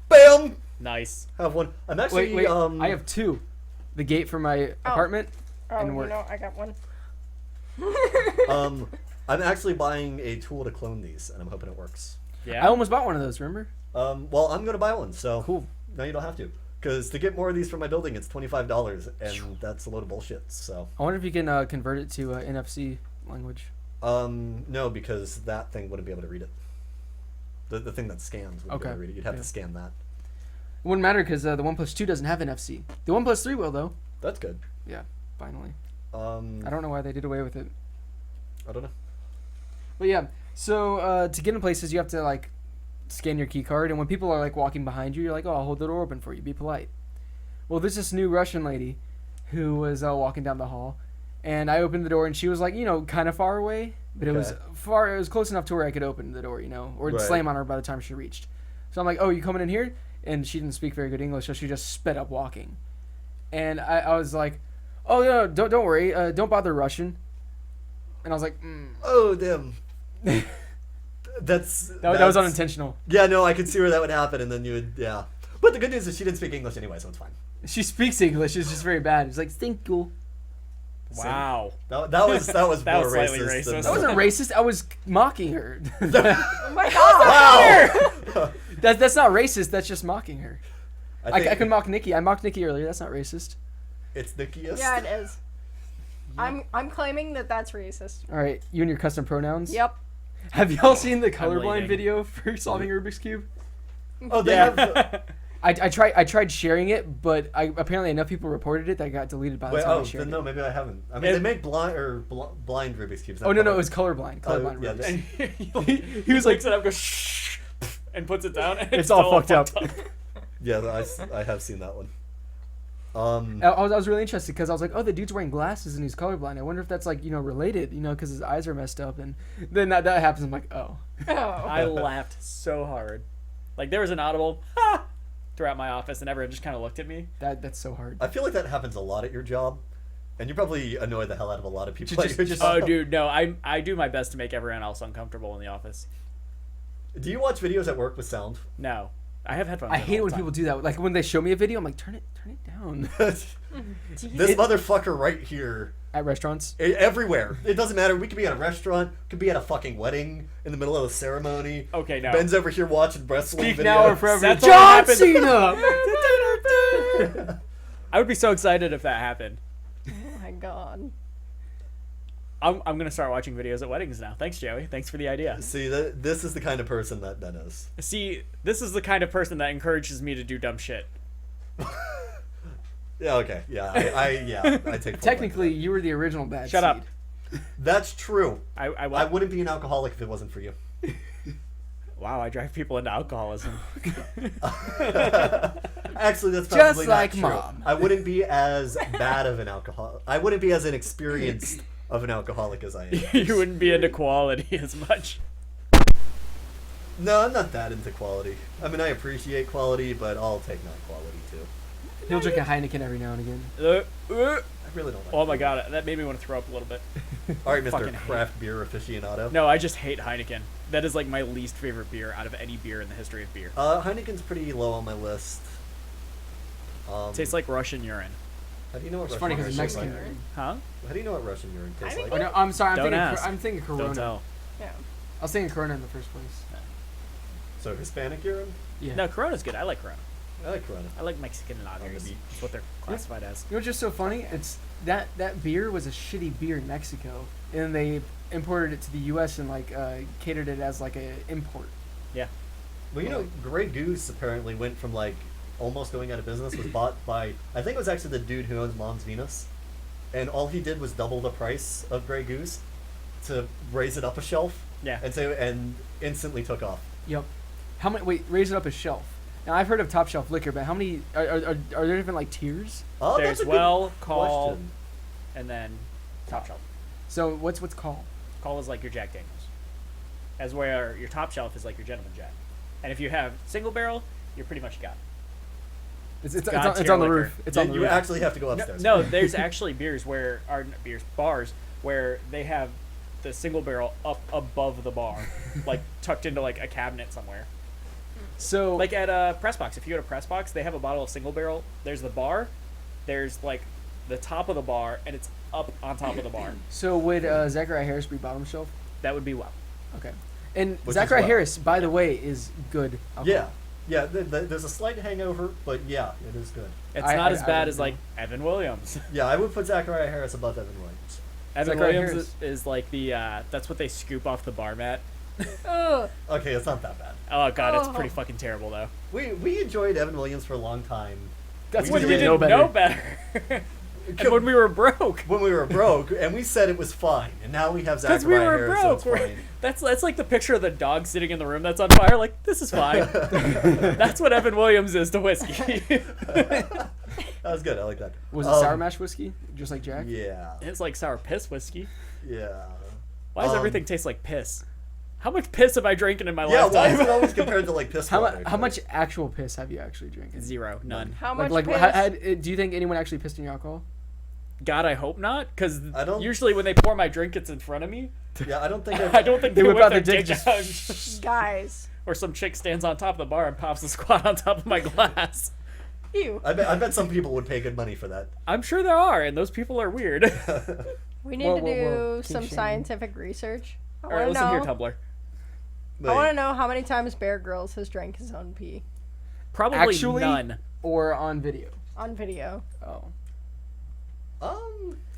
Speaker 4: Bam.
Speaker 1: Nice.
Speaker 4: Have one. I'm actually
Speaker 2: Wait, I have two, the gate for my apartment.
Speaker 3: Oh,
Speaker 2: And
Speaker 3: you
Speaker 2: work.
Speaker 3: know, I got one.
Speaker 4: I'm actually buying a tool to clone these, and I'm hoping it works.
Speaker 1: Yeah.
Speaker 2: I almost bought one of those. Remember?
Speaker 4: Well, I'm gonna buy one, so
Speaker 2: Cool.
Speaker 4: no, you don't have to. Because to get more of these for my building, it's $25, and that's a load of bullshit. So,
Speaker 2: I wonder if you can convert it to NFC language.
Speaker 4: no, because that thing wouldn't be able to read it. The thing that scans wouldn't be able
Speaker 2: Okay,
Speaker 4: to read it. You'd have
Speaker 2: yeah.
Speaker 4: to scan that.
Speaker 2: It wouldn't matter because the OnePlus 2 doesn't have NFC. The OnePlus 3 will though.
Speaker 4: That's good.
Speaker 2: Yeah, finally.
Speaker 4: I
Speaker 2: I don't know why they did away with it.
Speaker 4: don't know.
Speaker 2: But yeah, so to get in places, you have to like scan your key card, and when people are like walking behind you, you're like, "Oh, I'll hold the door open for you. Be polite." Well, there's this new Russian lady who was walking down the hall, and I opened the door, and she was like, you know, kind of far away, but it was
Speaker 4: Okay.
Speaker 2: far. It was close enough to where I could open the door, you know, or
Speaker 4: Right.
Speaker 2: slam on her by the time she reached. So I'm like, "Oh, you coming in here?" And she didn't speak very good English, so she just sped up walking, and I was like, "Oh no, don't worry, don't bother Russian." And I was like,
Speaker 4: Oh damn. That's
Speaker 2: that was unintentional.
Speaker 4: Yeah, no, I could see where that would happen, and then you would, yeah. But the good news is she didn't speak English anyway, so it's fine.
Speaker 2: She speaks English. It's just very bad. It's like thank you.
Speaker 1: Wow.
Speaker 4: That was
Speaker 1: That
Speaker 4: more
Speaker 1: was slightly
Speaker 4: racist. Than,
Speaker 1: racist.
Speaker 2: That wasn't racist. I was mocking her.
Speaker 3: Oh my god.
Speaker 4: Wow.
Speaker 2: that's not racist. That's just mocking her.
Speaker 4: I
Speaker 2: I
Speaker 4: think
Speaker 2: can mock Nikki. I mocked Nikki earlier. That's not racist.
Speaker 4: it's Nickiest.
Speaker 3: Yeah, it is. I'm claiming that that's racist.
Speaker 2: All right, you and your custom pronouns.
Speaker 3: Yep.
Speaker 2: Have y'all seen the colorblind
Speaker 1: leaving.
Speaker 2: video for solving Rubik's cube?
Speaker 4: Oh, they
Speaker 1: Yeah.
Speaker 4: have.
Speaker 2: I tried sharing it, but apparently enough people reported it that it got deleted by the
Speaker 4: Wait,
Speaker 2: time I
Speaker 4: oh,
Speaker 2: shared
Speaker 4: then
Speaker 2: it.
Speaker 4: no, maybe I haven't. I mean,
Speaker 1: It-
Speaker 4: they make blind Rubik's cubes. not
Speaker 2: Oh no,
Speaker 4: color.
Speaker 2: it was colorblind. Colorblind
Speaker 4: yeah,
Speaker 2: Rubik's.
Speaker 1: And
Speaker 2: He was like,
Speaker 1: picks it up, goes shh, and puts it down. And
Speaker 2: It's all
Speaker 1: still
Speaker 2: fucked up.
Speaker 4: Yeah, I have seen that one.
Speaker 2: I was really interested because I was like, oh, the dude's wearing glasses and he's colorblind. I wonder if that's like, related, because his eyes are messed up. And then that happens. I'm like, oh.
Speaker 3: Oh.
Speaker 1: I laughed so hard. Like, there was an audible ha throughout my office, and everyone just kind of looked at me.
Speaker 2: That's so hard.
Speaker 4: I feel like that happens a lot at your job, and you probably annoy the hell out of a lot of people at your
Speaker 2: just-
Speaker 1: Oh,
Speaker 4: job.
Speaker 1: dude, no, I do my best to make everyone else uncomfortable in the office.
Speaker 4: Do you watch videos at work with sound?
Speaker 1: No, I have headphones.
Speaker 2: I
Speaker 1: in
Speaker 2: hate
Speaker 1: all
Speaker 2: when
Speaker 1: the
Speaker 2: people
Speaker 1: time.
Speaker 2: do that. Like when they show me a video, I'm like, turn it down.
Speaker 4: This motherfucker right here.
Speaker 2: At restaurants.
Speaker 4: Everywhere. It doesn't matter. We could be at a restaurant, could be at a fucking wedding in the middle of a ceremony.
Speaker 1: Okay, no.
Speaker 4: Ben's over here watching wrestling
Speaker 2: Speak
Speaker 4: videos.
Speaker 2: now or forever.
Speaker 1: That's
Speaker 2: John
Speaker 1: what
Speaker 2: Cena.
Speaker 1: I would be so excited if that happened.
Speaker 3: Oh my god.
Speaker 1: I'm gonna start watching videos at weddings now. Thanks, Joey. Thanks for the idea.
Speaker 4: See, this is the kind of person that Ben is.
Speaker 1: See, this is the kind of person that encourages me to do dumb shit.
Speaker 4: Yeah, okay. Yeah, I take full
Speaker 2: Technically,
Speaker 4: blame
Speaker 2: you were the original bad
Speaker 1: Shut up.
Speaker 2: seed.
Speaker 4: for that. That's true.
Speaker 1: I
Speaker 4: I wouldn't be an alcoholic if it wasn't for you.
Speaker 1: Wow, I drive people into alcoholism.
Speaker 4: Actually, that's
Speaker 2: Just
Speaker 4: probably
Speaker 2: like
Speaker 4: not true.
Speaker 2: Mom.
Speaker 4: I wouldn't be as bad of an alcoholic. I wouldn't be as inexperienced of an alcoholic as I am.
Speaker 1: You wouldn't be into quality as much.
Speaker 4: No, I'm not that into quality. I mean, I appreciate quality, but I'll take non-quality too.
Speaker 2: He'll drink a Heineken every now and again.
Speaker 4: I really don't like
Speaker 1: Oh my
Speaker 4: it.
Speaker 1: god, that made me want to throw up a little bit.
Speaker 4: All right,
Speaker 1: fucking
Speaker 4: Mr.
Speaker 1: hate
Speaker 4: Craft Beer Aficionado.
Speaker 1: No, I just hate Heineken. That is like my least favorite beer out of any beer in the history of beer.
Speaker 4: Heineken's pretty low on my list.
Speaker 1: Tastes like Russian urine.
Speaker 4: How do you know what
Speaker 2: It's
Speaker 4: Russian
Speaker 2: funny because
Speaker 4: urine
Speaker 2: it's
Speaker 4: tastes
Speaker 2: Mexican.
Speaker 4: like?
Speaker 1: Huh?
Speaker 4: How do you know what Russian urine tastes
Speaker 3: I
Speaker 4: like?
Speaker 2: Oh, no, I'm sorry.
Speaker 1: Don't ask.
Speaker 2: I'm thinking Corona.
Speaker 1: Don't tell.
Speaker 3: Yeah.
Speaker 2: I was thinking Corona in the first place.
Speaker 4: So Hispanic urine?
Speaker 2: Yeah.
Speaker 1: No, Corona's good. I like Corona.
Speaker 4: I like Corona.
Speaker 1: I like Mexican lagers.
Speaker 4: beach.
Speaker 1: That's what they're classified as.
Speaker 2: You know what's just so funny? It's that beer was a shitty beer in Mexico, and they imported it to the U.S. and catered it as like a import.
Speaker 1: Yeah.
Speaker 4: Well, you know, Grey Goose apparently went from like almost going out of business, was bought by, I think it was actually the dude who owns Mom's Venus, and all he did was double the price of Grey Goose to raise it up a shelf.
Speaker 1: Yeah.
Speaker 4: And instantly took off.
Speaker 2: Yep. How many? Wait, raise it up a shelf. Now I've heard of top shelf liquor, but how many are there different like tiers?
Speaker 4: Oh,
Speaker 1: There's
Speaker 4: that's a good
Speaker 1: well, call,
Speaker 4: question.
Speaker 1: and then top shelf.
Speaker 2: So what's call?
Speaker 1: Call is like your Jack Daniels. As where your top shelf is like your Gentleman Jack. And if you have single barrel, you're pretty much got.
Speaker 2: It's
Speaker 1: God
Speaker 2: on
Speaker 1: tier
Speaker 2: the
Speaker 1: liquor.
Speaker 2: roof. It's on the
Speaker 4: You
Speaker 2: roof.
Speaker 4: actually have to go upstairs.
Speaker 1: No, there's actually bars where they have the single barrel up above the bar, like tucked into like a cabinet somewhere.
Speaker 2: So
Speaker 1: Like at a press box, if you go to press box, they have a bottle of single barrel. There's the bar, there's like the top of the bar, and it's up on top of the bar.
Speaker 2: So would Zachariah Harris be bottom shelf?
Speaker 1: That would be well.
Speaker 2: Okay. And
Speaker 4: Which is
Speaker 2: Zachariah
Speaker 4: what?
Speaker 2: Harris, by the way, is good.
Speaker 4: Yeah. Yeah, there's a slight hangover, but yeah, it is good.
Speaker 1: It's
Speaker 2: I-
Speaker 1: not
Speaker 2: I-
Speaker 1: as
Speaker 2: I
Speaker 1: bad
Speaker 2: would
Speaker 1: as like
Speaker 2: agree.
Speaker 1: Evan Williams.
Speaker 4: Yeah, I would put Zachariah Harris above Evan Williams.
Speaker 1: Evan
Speaker 2: Zachariah
Speaker 1: Williams
Speaker 2: Harris.
Speaker 1: is like the that's what they scoop off the bar mat.
Speaker 3: Ugh.
Speaker 4: Okay, it's not that bad.
Speaker 1: Oh god, it's
Speaker 3: Oh.
Speaker 1: pretty fucking terrible though.
Speaker 4: We enjoyed Evan Williams for a long time.
Speaker 2: That's
Speaker 4: We
Speaker 1: When
Speaker 2: because
Speaker 1: we
Speaker 2: you
Speaker 1: didn't
Speaker 2: know
Speaker 1: know
Speaker 2: better.
Speaker 1: better. And when we were broke.
Speaker 4: When we were broke, and we said it was fine, and now we have
Speaker 1: Because
Speaker 4: Zachariah
Speaker 1: we were
Speaker 4: Harris,
Speaker 1: broke.
Speaker 4: so it's fine.
Speaker 1: That's like the picture of the dog sitting in the room that's on fire. Like, this is fine. That's what Evan Williams is to whiskey.
Speaker 4: That was good. I like that.
Speaker 2: Was it sour mash whiskey, just like Jack?
Speaker 4: Yeah.
Speaker 1: It's like sour piss whiskey.
Speaker 4: Yeah.
Speaker 1: Why does everything taste like piss? How much piss have I drinking in my
Speaker 4: Yeah, why is
Speaker 1: lifetime?
Speaker 4: it always compared to like piss
Speaker 2: How,
Speaker 4: water?
Speaker 2: how much actual piss have you actually drinking?
Speaker 1: Zero. None.
Speaker 3: How much
Speaker 2: Like,
Speaker 3: piss?
Speaker 2: do you think anyone actually pissed in your alcohol?
Speaker 1: God, I hope not. Because
Speaker 4: I don't-
Speaker 1: usually when they pour my drink, it's in front of me.
Speaker 4: Yeah, I don't think
Speaker 1: I don't think they
Speaker 2: whip
Speaker 1: whip
Speaker 2: out
Speaker 1: their
Speaker 2: their
Speaker 1: dick
Speaker 2: dick,
Speaker 1: out.
Speaker 3: Guys.
Speaker 1: Or some chick stands on top of the bar and pops a squat on top of my glass.
Speaker 3: Ew.
Speaker 4: I bet some people would pay good money for that.
Speaker 1: I'm sure there are, and those people are weird.
Speaker 3: We need
Speaker 2: Whoa,
Speaker 3: to
Speaker 2: whoa,
Speaker 3: do
Speaker 2: whoa. King
Speaker 3: some
Speaker 2: shaming.
Speaker 3: scientific research. I
Speaker 1: All right,
Speaker 3: want to
Speaker 1: listen here,
Speaker 3: know.
Speaker 1: Tumblr.
Speaker 3: I want to know how many times Bear Grylls has drank his own pee
Speaker 1: Probably
Speaker 2: Actually-
Speaker 1: none.
Speaker 2: Or on video?
Speaker 3: on video,
Speaker 2: Oh.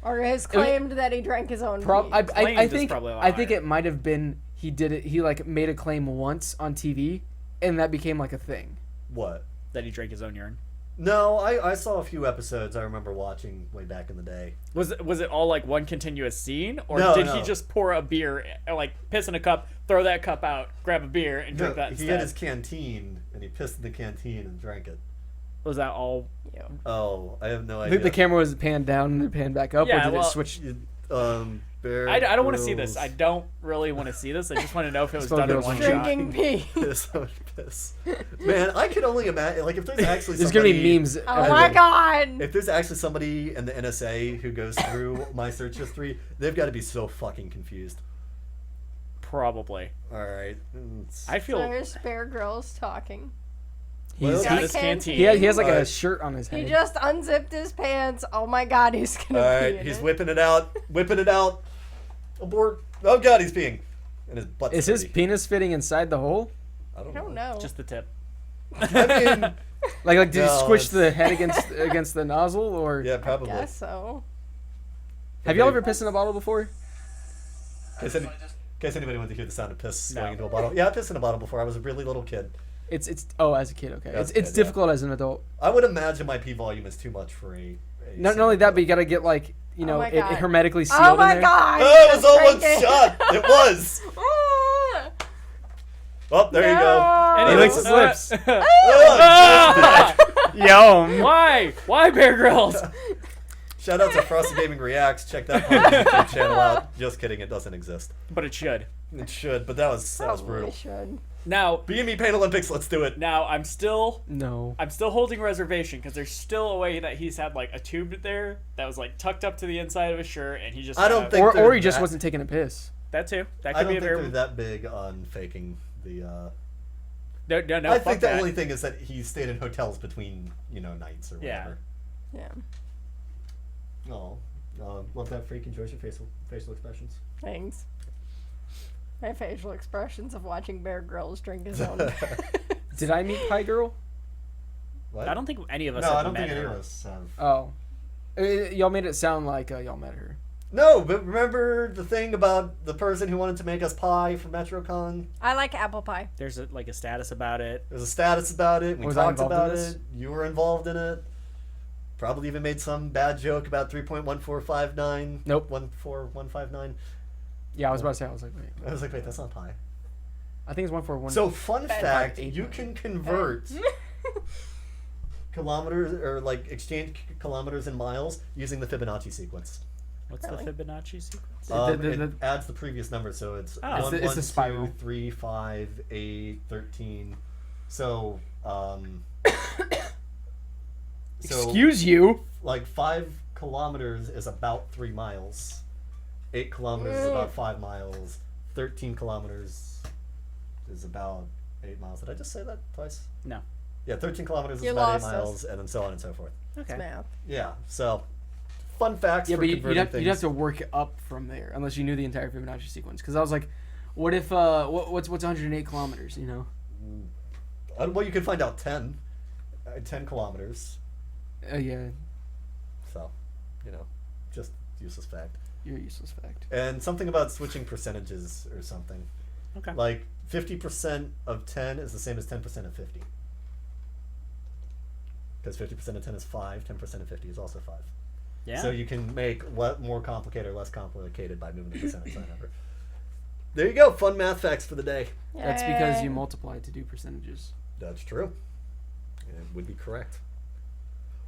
Speaker 3: or has claimed that he drank his own pee.
Speaker 2: I
Speaker 1: Claimed is
Speaker 2: think
Speaker 1: probably a lot
Speaker 2: I think
Speaker 1: higher.
Speaker 2: it might have been he did it. He like made a claim once on TV, and that became like a thing.
Speaker 4: What?
Speaker 1: That he drank his own urine.
Speaker 4: No, I saw a few episodes I remember watching way back in the day.
Speaker 1: Was it all like one continuous scene, or
Speaker 4: No,
Speaker 1: did
Speaker 4: no.
Speaker 1: he just pour a beer, like piss in a cup, throw that cup out, grab a beer, and drink that
Speaker 4: he
Speaker 1: instead?
Speaker 4: had his canteen, and he pissed in the canteen and drank it.
Speaker 1: Was that all?
Speaker 3: Yeah.
Speaker 4: Oh, I have no
Speaker 2: I
Speaker 4: idea.
Speaker 2: think the camera was panned down and then panned back up,
Speaker 1: Yeah,
Speaker 2: or did
Speaker 1: well,
Speaker 2: it switch?
Speaker 4: Bear
Speaker 1: I don't want to see this.
Speaker 4: Grylls.
Speaker 1: I don't really want to see this. I just want to know if it was
Speaker 2: Spell
Speaker 1: done in
Speaker 2: Girls
Speaker 1: one
Speaker 2: on
Speaker 1: shot.
Speaker 3: Drinking pee.
Speaker 4: Piss, so much piss. Man, I could only imagine. Like, if there's actually
Speaker 2: There's gonna
Speaker 4: somebody,
Speaker 2: be memes.
Speaker 3: Oh
Speaker 2: everywhere.
Speaker 3: my god.
Speaker 4: If there's actually somebody in the NSA who goes through my search history, they've got to be so fucking confused.
Speaker 1: Probably.
Speaker 4: All right.
Speaker 1: I feel.
Speaker 3: There's Bear Grylls talking.
Speaker 4: Well,
Speaker 2: He's,
Speaker 3: Got a
Speaker 1: this
Speaker 3: canteen.
Speaker 1: canteen.
Speaker 2: he has like a
Speaker 4: Alright.
Speaker 2: shirt on his
Speaker 3: He
Speaker 2: head.
Speaker 3: just unzipped his pants. Oh my god, he's gonna
Speaker 4: All
Speaker 3: pee
Speaker 4: right,
Speaker 3: in
Speaker 4: he's
Speaker 3: it.
Speaker 4: whipping it out. Whipping it out. Abort. Oh god, he's peeing. And his butt's
Speaker 2: Is his
Speaker 4: dirty.
Speaker 2: penis fitting inside the hole?
Speaker 4: I
Speaker 3: I don't know.
Speaker 1: Just the tip.
Speaker 4: I mean,
Speaker 2: Like did
Speaker 4: No,
Speaker 2: he squish
Speaker 4: it's-
Speaker 2: the head against the nozzle, or
Speaker 4: yeah, probably.
Speaker 3: Guess so.
Speaker 2: have y'all ever pissed in a bottle before?
Speaker 4: In case anybody wanted to hear the sound of piss
Speaker 1: No.
Speaker 4: going into a bottle. Yeah, I pissed in a bottle before. I was a really little kid.
Speaker 2: It's as a kid, okay.
Speaker 4: As a
Speaker 2: It's
Speaker 4: kid, yeah.
Speaker 2: difficult as an adult.
Speaker 4: I would imagine my pee volume is too much for a
Speaker 2: Not only that, but you gotta get like
Speaker 3: my
Speaker 2: it
Speaker 3: God.
Speaker 2: hermetically sealed
Speaker 3: Oh
Speaker 2: in
Speaker 3: my
Speaker 2: there.
Speaker 3: god.
Speaker 4: Oh, it was all one
Speaker 3: Frankie.
Speaker 4: shot. It was. Oh, there you go.
Speaker 1: And
Speaker 2: He
Speaker 1: he
Speaker 2: licks
Speaker 1: licks
Speaker 2: his lips.
Speaker 1: Ah!
Speaker 2: Yum.
Speaker 1: Why? Why Bear Grylls?
Speaker 4: Shout out to Frosty Gaming Reacts. Check that YouTube channel out. Just kidding, it doesn't exist.
Speaker 1: But it should.
Speaker 4: It should, but that was
Speaker 3: Probably
Speaker 4: brutal.
Speaker 3: should.
Speaker 1: Now,
Speaker 4: BME Pain Olympics, let's do it.
Speaker 1: I'm still
Speaker 2: No.
Speaker 1: holding reservation because there's still a way that he's had like a tube there that was like tucked up to the inside of his shirt, and he just.
Speaker 4: I don't
Speaker 1: kinda-
Speaker 4: think
Speaker 2: Or
Speaker 4: they're
Speaker 2: he just
Speaker 4: that-
Speaker 2: wasn't taking a piss.
Speaker 1: that too. That
Speaker 4: I
Speaker 1: could
Speaker 4: don't
Speaker 1: be
Speaker 4: think
Speaker 1: a very.
Speaker 4: they're that big on faking the.
Speaker 1: No,
Speaker 4: I
Speaker 1: fuck
Speaker 4: think the
Speaker 1: that.
Speaker 4: only thing is that he stayed in hotels between nights or
Speaker 1: Yeah.
Speaker 4: whatever.
Speaker 3: Yeah.
Speaker 4: Oh, love that freak. Enjoys your facial expressions.
Speaker 3: Thanks. My facial expressions of watching Bear Grylls drink his own.
Speaker 2: Did I meet Pie Girl?
Speaker 4: What?
Speaker 1: I don't think any of us.
Speaker 4: No,
Speaker 1: have
Speaker 4: I don't
Speaker 1: met
Speaker 4: think any
Speaker 1: her.
Speaker 4: of us have.
Speaker 2: Oh. Y'all made it sound like y'all met her.
Speaker 4: No, but remember the thing about the person who wanted to make us pie for MetroCon?
Speaker 3: I like apple pie.
Speaker 1: There's a status about it.
Speaker 4: There's a status about it. We
Speaker 2: Was I
Speaker 4: talked
Speaker 2: involved in
Speaker 4: about
Speaker 2: this?
Speaker 4: it. You were involved in it. Probably even made some bad joke about 3.1459.
Speaker 2: Nope.
Speaker 4: 14159.
Speaker 2: Yeah, I was about to say. I was like, wait.
Speaker 4: I was like, wait, that's not pie.
Speaker 2: I think it's 141.
Speaker 4: So, fun
Speaker 3: Bad
Speaker 4: fact,
Speaker 2: part.
Speaker 4: you can convert kilometers or like exchange kilometers and miles using the Fibonacci sequence.
Speaker 1: What's
Speaker 3: Really?
Speaker 1: the Fibonacci sequence?
Speaker 2: The-
Speaker 4: It adds the previous number, so it's
Speaker 1: Oh.
Speaker 4: 1,
Speaker 2: It's the
Speaker 4: 1,
Speaker 2: spiral.
Speaker 4: 2, 3, 5, 8, 13. So,
Speaker 2: Excuse you.
Speaker 4: like 5 kilometers is about 3 miles. 8 kilometers is about 5 miles. 13 kilometers is about 8 miles. Did I just say that twice?
Speaker 1: No.
Speaker 4: Yeah, 13 kilometers is
Speaker 3: You
Speaker 4: about 8
Speaker 3: lost us.
Speaker 4: miles, and then so on and so forth.
Speaker 3: It's
Speaker 1: Okay.
Speaker 3: math.
Speaker 4: Yeah, so fun facts
Speaker 2: Yeah,
Speaker 4: for
Speaker 2: but you'd
Speaker 4: converting
Speaker 2: have,
Speaker 4: things.
Speaker 2: you'd have to work up from there unless you knew the entire Fibonacci sequence. Because I was like, what if what's 108 kilometers? You know?
Speaker 4: Well, you can find out 10. 10 kilometers.
Speaker 2: Yeah,
Speaker 4: So, just useless fact.
Speaker 2: you're a useless fact.
Speaker 4: And something about switching percentages or something.
Speaker 1: Okay.
Speaker 4: Like 50% of 10 is the same as 10% of 50. Because 50% of 10 is 5, 10% of 50 is also 5.
Speaker 1: Yeah.
Speaker 4: So you can make more complicated or less complicated by moving the percentage sign over. There you go. Fun math facts for the day.
Speaker 2: That's because you
Speaker 3: Yay.
Speaker 2: multiply to do percentages.
Speaker 4: That's true. It would be correct.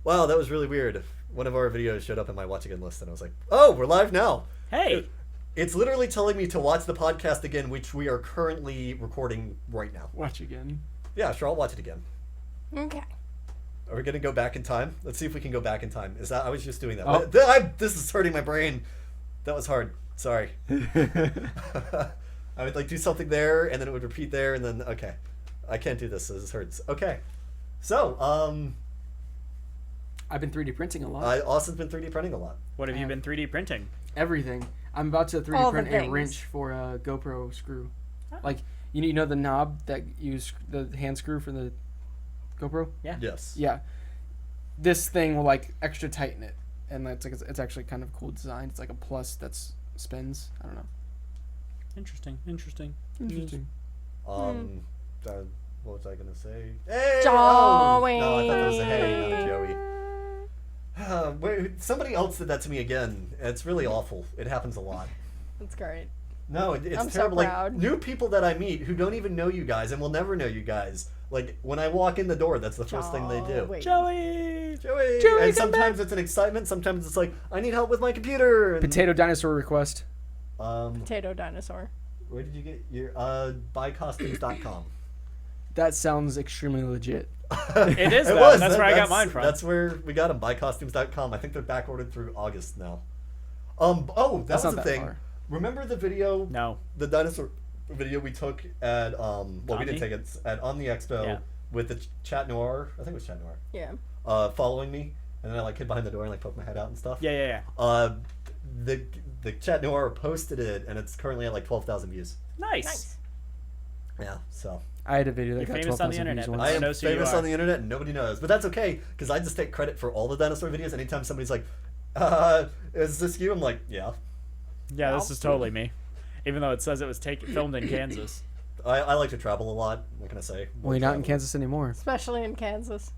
Speaker 4: Wow, that was really weird. One of our videos showed up in my watch again list, and I was like, "Oh, we're live now."
Speaker 1: Hey.
Speaker 4: It's literally telling me to watch the podcast again, which we are currently recording right now.
Speaker 2: Watch again.
Speaker 4: Yeah, sure, I'll watch it again.
Speaker 3: Okay.
Speaker 4: Are we gonna go back in time? Let's see if we can go back in time. I was just doing that.
Speaker 2: Oh.
Speaker 4: This is hurting my brain. That was hard. Sorry. I would like do something there, and then it would repeat there, and then okay. I can't do this. So this hurts. Okay. So,
Speaker 2: I've been 3D printing a lot.
Speaker 4: Austin's been 3D printing a lot.
Speaker 1: What have you been 3D printing?
Speaker 2: Everything. I'm about to 3D
Speaker 3: All the
Speaker 2: print a
Speaker 3: things.
Speaker 2: wrench for a GoPro screw.
Speaker 1: Oh.
Speaker 2: Like you know the knob that the hand screw for the GoPro.
Speaker 1: Yeah.
Speaker 4: Yes.
Speaker 2: Yeah. This thing will like extra tighten it, and it's like it's actually kind of cool design. It's like a plus that's spins. I don't know.
Speaker 1: Interesting.
Speaker 2: Interesting.
Speaker 4: What was I gonna say? Hey!
Speaker 3: Joey.
Speaker 4: Oh! No, I thought that was a hey, not a Joey. Wait, somebody else did that to me again. It's really awful. It happens a lot.
Speaker 3: That's great.
Speaker 4: No, it's
Speaker 3: I'm so
Speaker 4: terrible. Like
Speaker 3: proud.
Speaker 4: new people that I meet who don't even know you guys and will never know you guys. Like when I walk in the door, that's the first thing they do.
Speaker 3: Wait.
Speaker 1: Joey.
Speaker 4: Joey!
Speaker 2: Joey,
Speaker 4: And
Speaker 2: come
Speaker 4: sometimes it's an excitement. Sometimes it's like I need help with my computer. And,
Speaker 2: Potato dinosaur request.
Speaker 3: Potato dinosaur.
Speaker 4: Where did you get your buycostumes.com?
Speaker 2: That sounds extremely legit.
Speaker 1: It is, though. That's where I got mine from.
Speaker 4: That's where we got them. Buycostumes.com. I think they're back ordered through August now. Oh,
Speaker 2: That's
Speaker 4: was
Speaker 2: not
Speaker 4: the
Speaker 2: that
Speaker 4: thing.
Speaker 2: far.
Speaker 4: Remember the video?
Speaker 1: No.
Speaker 4: The dinosaur video we took at well, we
Speaker 1: Omni?
Speaker 4: didn't take it at Omni Expo
Speaker 1: Yeah.
Speaker 4: with the Chat Noir. I think it was Chat Noir.
Speaker 3: Yeah.
Speaker 4: Following me, and then I like hid behind the door and like poked my head out and stuff.
Speaker 1: Yeah, yeah.
Speaker 4: The Chat Noir posted it, and it's currently at like 12,000 views.
Speaker 1: Nice.
Speaker 3: Nice.
Speaker 4: Yeah, so
Speaker 2: I had a video that
Speaker 1: You're
Speaker 2: got
Speaker 1: famous on the
Speaker 2: 12,000
Speaker 1: internet,
Speaker 2: views
Speaker 1: but
Speaker 2: once.
Speaker 4: I
Speaker 1: one
Speaker 4: am
Speaker 1: knows who you
Speaker 4: famous
Speaker 1: are.
Speaker 4: on the internet, and nobody knows. But that's okay, because I just take credit for all the dinosaur videos. Anytime somebody's like, "Is this you?" I'm like, "Yeah."
Speaker 1: Yeah, this is totally me. Even though it says it was filmed in Kansas.
Speaker 4: I like to travel a lot. What can I say?
Speaker 2: Well, you're not in Kansas anymore.
Speaker 3: Especially in Kansas.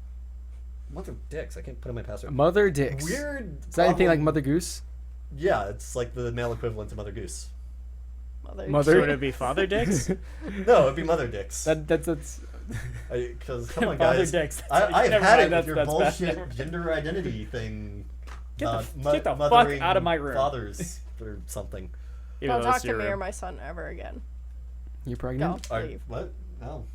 Speaker 4: Mother dicks! I can't put in my password.
Speaker 2: Mother Dicks.
Speaker 4: Weird.
Speaker 2: Is that anything like
Speaker 4: problem.
Speaker 2: Mother Goose?
Speaker 4: Yeah, it's like the male equivalent to Mother Goose.
Speaker 2: Mother-
Speaker 1: So would it be Father Dicks?
Speaker 4: No, it'd be Mother Dicks.
Speaker 2: That's
Speaker 4: Because come on,
Speaker 1: Father
Speaker 4: guys.
Speaker 1: Dicks.
Speaker 4: I've
Speaker 1: Never
Speaker 4: had
Speaker 1: mind,
Speaker 4: it with your
Speaker 1: that's bad.
Speaker 4: bullshit
Speaker 1: Never mind.
Speaker 4: gender identity thing.
Speaker 1: Get the fuck
Speaker 4: mothering
Speaker 1: out of my room.
Speaker 4: Fathers or something.
Speaker 1: Even
Speaker 3: Don't
Speaker 1: though
Speaker 3: talk
Speaker 1: it's
Speaker 3: to
Speaker 1: your
Speaker 3: me or
Speaker 1: room.
Speaker 3: my son ever again.
Speaker 2: you pregnant?
Speaker 3: Go.
Speaker 4: Are,
Speaker 3: Leave.
Speaker 4: what? No.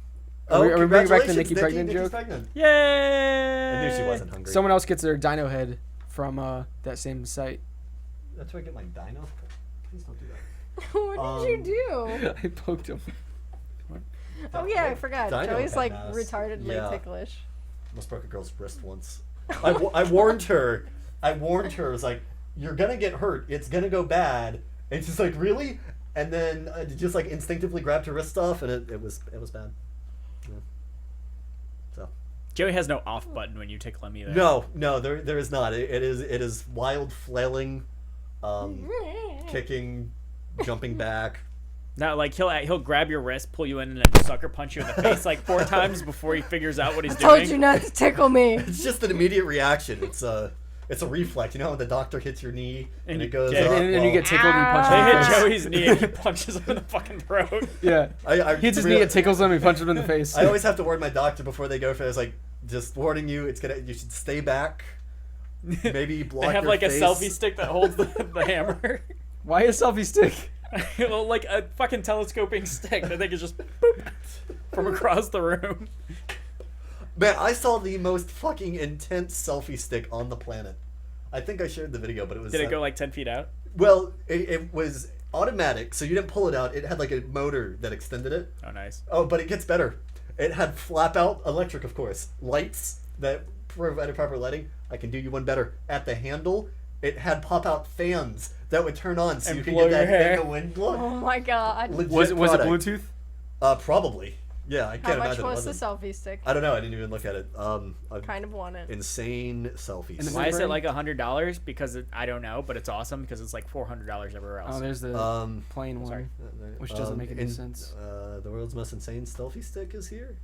Speaker 2: Are we bringing back the
Speaker 4: congratulations,
Speaker 2: Nikki pregnant
Speaker 4: Nikki's
Speaker 2: joke?
Speaker 4: pregnant.
Speaker 1: Yay!
Speaker 4: I knew she wasn't hungry.
Speaker 2: Someone else gets their dino head from that same site.
Speaker 4: That's where I get my dino. Please don't do that.
Speaker 3: What did you do?
Speaker 2: I poked him.
Speaker 3: Oh yeah, I forgot.
Speaker 4: Dino
Speaker 3: Joey's
Speaker 4: head
Speaker 3: like
Speaker 4: mask.
Speaker 3: retardedly
Speaker 4: Yeah.
Speaker 3: ticklish.
Speaker 4: Almost broke a girl's wrist once. I warned her. I warned her. I was like, "You're gonna get hurt. It's gonna go bad." And she's like, "Really?" And then I just like instinctively grabbed her wrist off, and it was bad. Yeah. So
Speaker 1: Joey has no off button when you tickle him either.
Speaker 4: no, there is not. It is wild flailing, kicking, jumping back.
Speaker 1: Not like he'll grab your wrist, pull you in, and then sucker punch you in the face like 4 times before he figures out what he's doing.
Speaker 3: Told you not to tickle me.
Speaker 4: It's just an immediate reaction. It's a reflex. You know when the doctor hits your knee and it goes
Speaker 1: Yeah,
Speaker 4: up.
Speaker 2: And you
Speaker 4: Well,
Speaker 2: get tickled and you punch
Speaker 1: They
Speaker 2: him in the
Speaker 1: hit
Speaker 2: face.
Speaker 1: Joey's knee and he punches him in the fucking throat.
Speaker 2: Yeah.
Speaker 4: I
Speaker 2: He hits his
Speaker 4: real-
Speaker 2: knee, it tickles him, he punches him in the face.
Speaker 4: I always have to warn my doctor before they go for it. It's like, just warning you, you should stay back. Maybe block
Speaker 1: They have
Speaker 4: your
Speaker 1: like
Speaker 4: face.
Speaker 1: a selfie stick that holds the hammer.
Speaker 2: Why a selfie stick?
Speaker 1: Well, like a fucking telescoping stick that they can just boop from across the room.
Speaker 4: Man, I saw the most fucking intense selfie stick on the planet. I think I shared the video, but it was...
Speaker 1: Did it go like 10 feet out?
Speaker 4: Well, it was automatic, so you didn't pull it out. It had like a motor that extended it.
Speaker 1: Oh, nice.
Speaker 4: Oh, but it gets better. It had flap out electric, of course. Lights that provided proper lighting. I can do you one better. At the handle, it had pop out fans that would turn on so
Speaker 1: And
Speaker 4: you could
Speaker 1: blow
Speaker 4: get that
Speaker 1: your hair.
Speaker 4: in the wind blow.
Speaker 3: Oh my god.
Speaker 4: Legit
Speaker 2: Was it
Speaker 4: product.
Speaker 2: Bluetooth?
Speaker 4: Probably. Yeah, I
Speaker 3: How
Speaker 4: can't
Speaker 3: much
Speaker 4: imagine it
Speaker 3: was the
Speaker 4: wasn't.
Speaker 3: selfie stick?
Speaker 4: I don't know. I didn't even look at it.
Speaker 3: Kind of want it.
Speaker 4: Insane selfies.
Speaker 2: And
Speaker 1: Why is it
Speaker 2: Membrane?
Speaker 1: like $100? Because I don't know, but it's awesome because it's like $400 everywhere else.
Speaker 2: Oh, there's the plain one.
Speaker 1: sorry.
Speaker 2: Which doesn't make any sense.
Speaker 4: The world's most insane selfie stick is here.